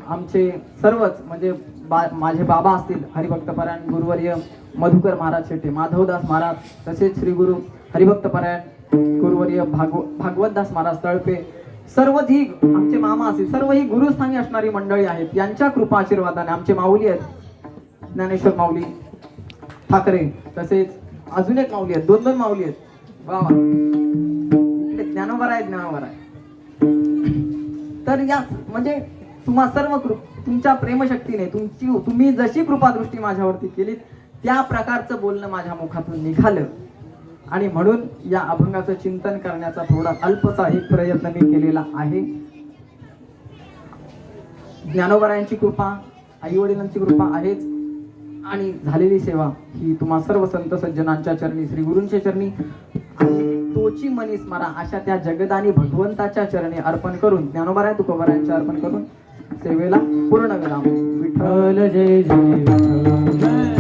आमचे सर्वच म्हणजे माझे बाबा असतील हरिभक्तपरायण गुरुवर्य मधुकर महाराज शेटे, माधवदास महाराज, तसेच श्री गुरु हरिभक्तपरायण गुरुवर्य भागवतदास महाराज तळपे, सर्व ही आमचे मामा असतील, सर्व ही गुरुस्थानी असणारी मंडळी आहेत. यांच्या कृपा आशीर्वादाने आमचे माऊली आहेत ज्ञानेश्वर माऊली ठाकरे, तसेच अजून एक माऊली आहेत, 2 माऊली आहेत. वा वा, इकडे ज्ञानोबा आहे. तर या म्हणजे तुम्हा सर्व तुमच्या प्रेमशक्तीने तुम्ही जशी कृपादृष्टी माझ्यावरती केली त्या प्रकारचं बोलणं माझ्या मुखातून निघालं आणि म्हणून या अभंगाचं चिंतन करण्याचा थोडा अल्पसा एक प्रयत्न मी केलेला आहे. ज्ञानोबरायांची कृपा, आई वडिलांची कृपा आहेच आणि झालेली सेवा ही तुम्हा सर्व संत सज्जनांच्या चरणी, श्री गुरूंच्या चरणी तोची मनी स्मरा अशा त्या जगदानी भगवंताच्या चरणी अर्पण करून, ज्ञानोबराय तुकोबरायांच्या अर्पण करून सेवेला पूर्ण विराम. विठ्ठल जय जय विठ्ठल.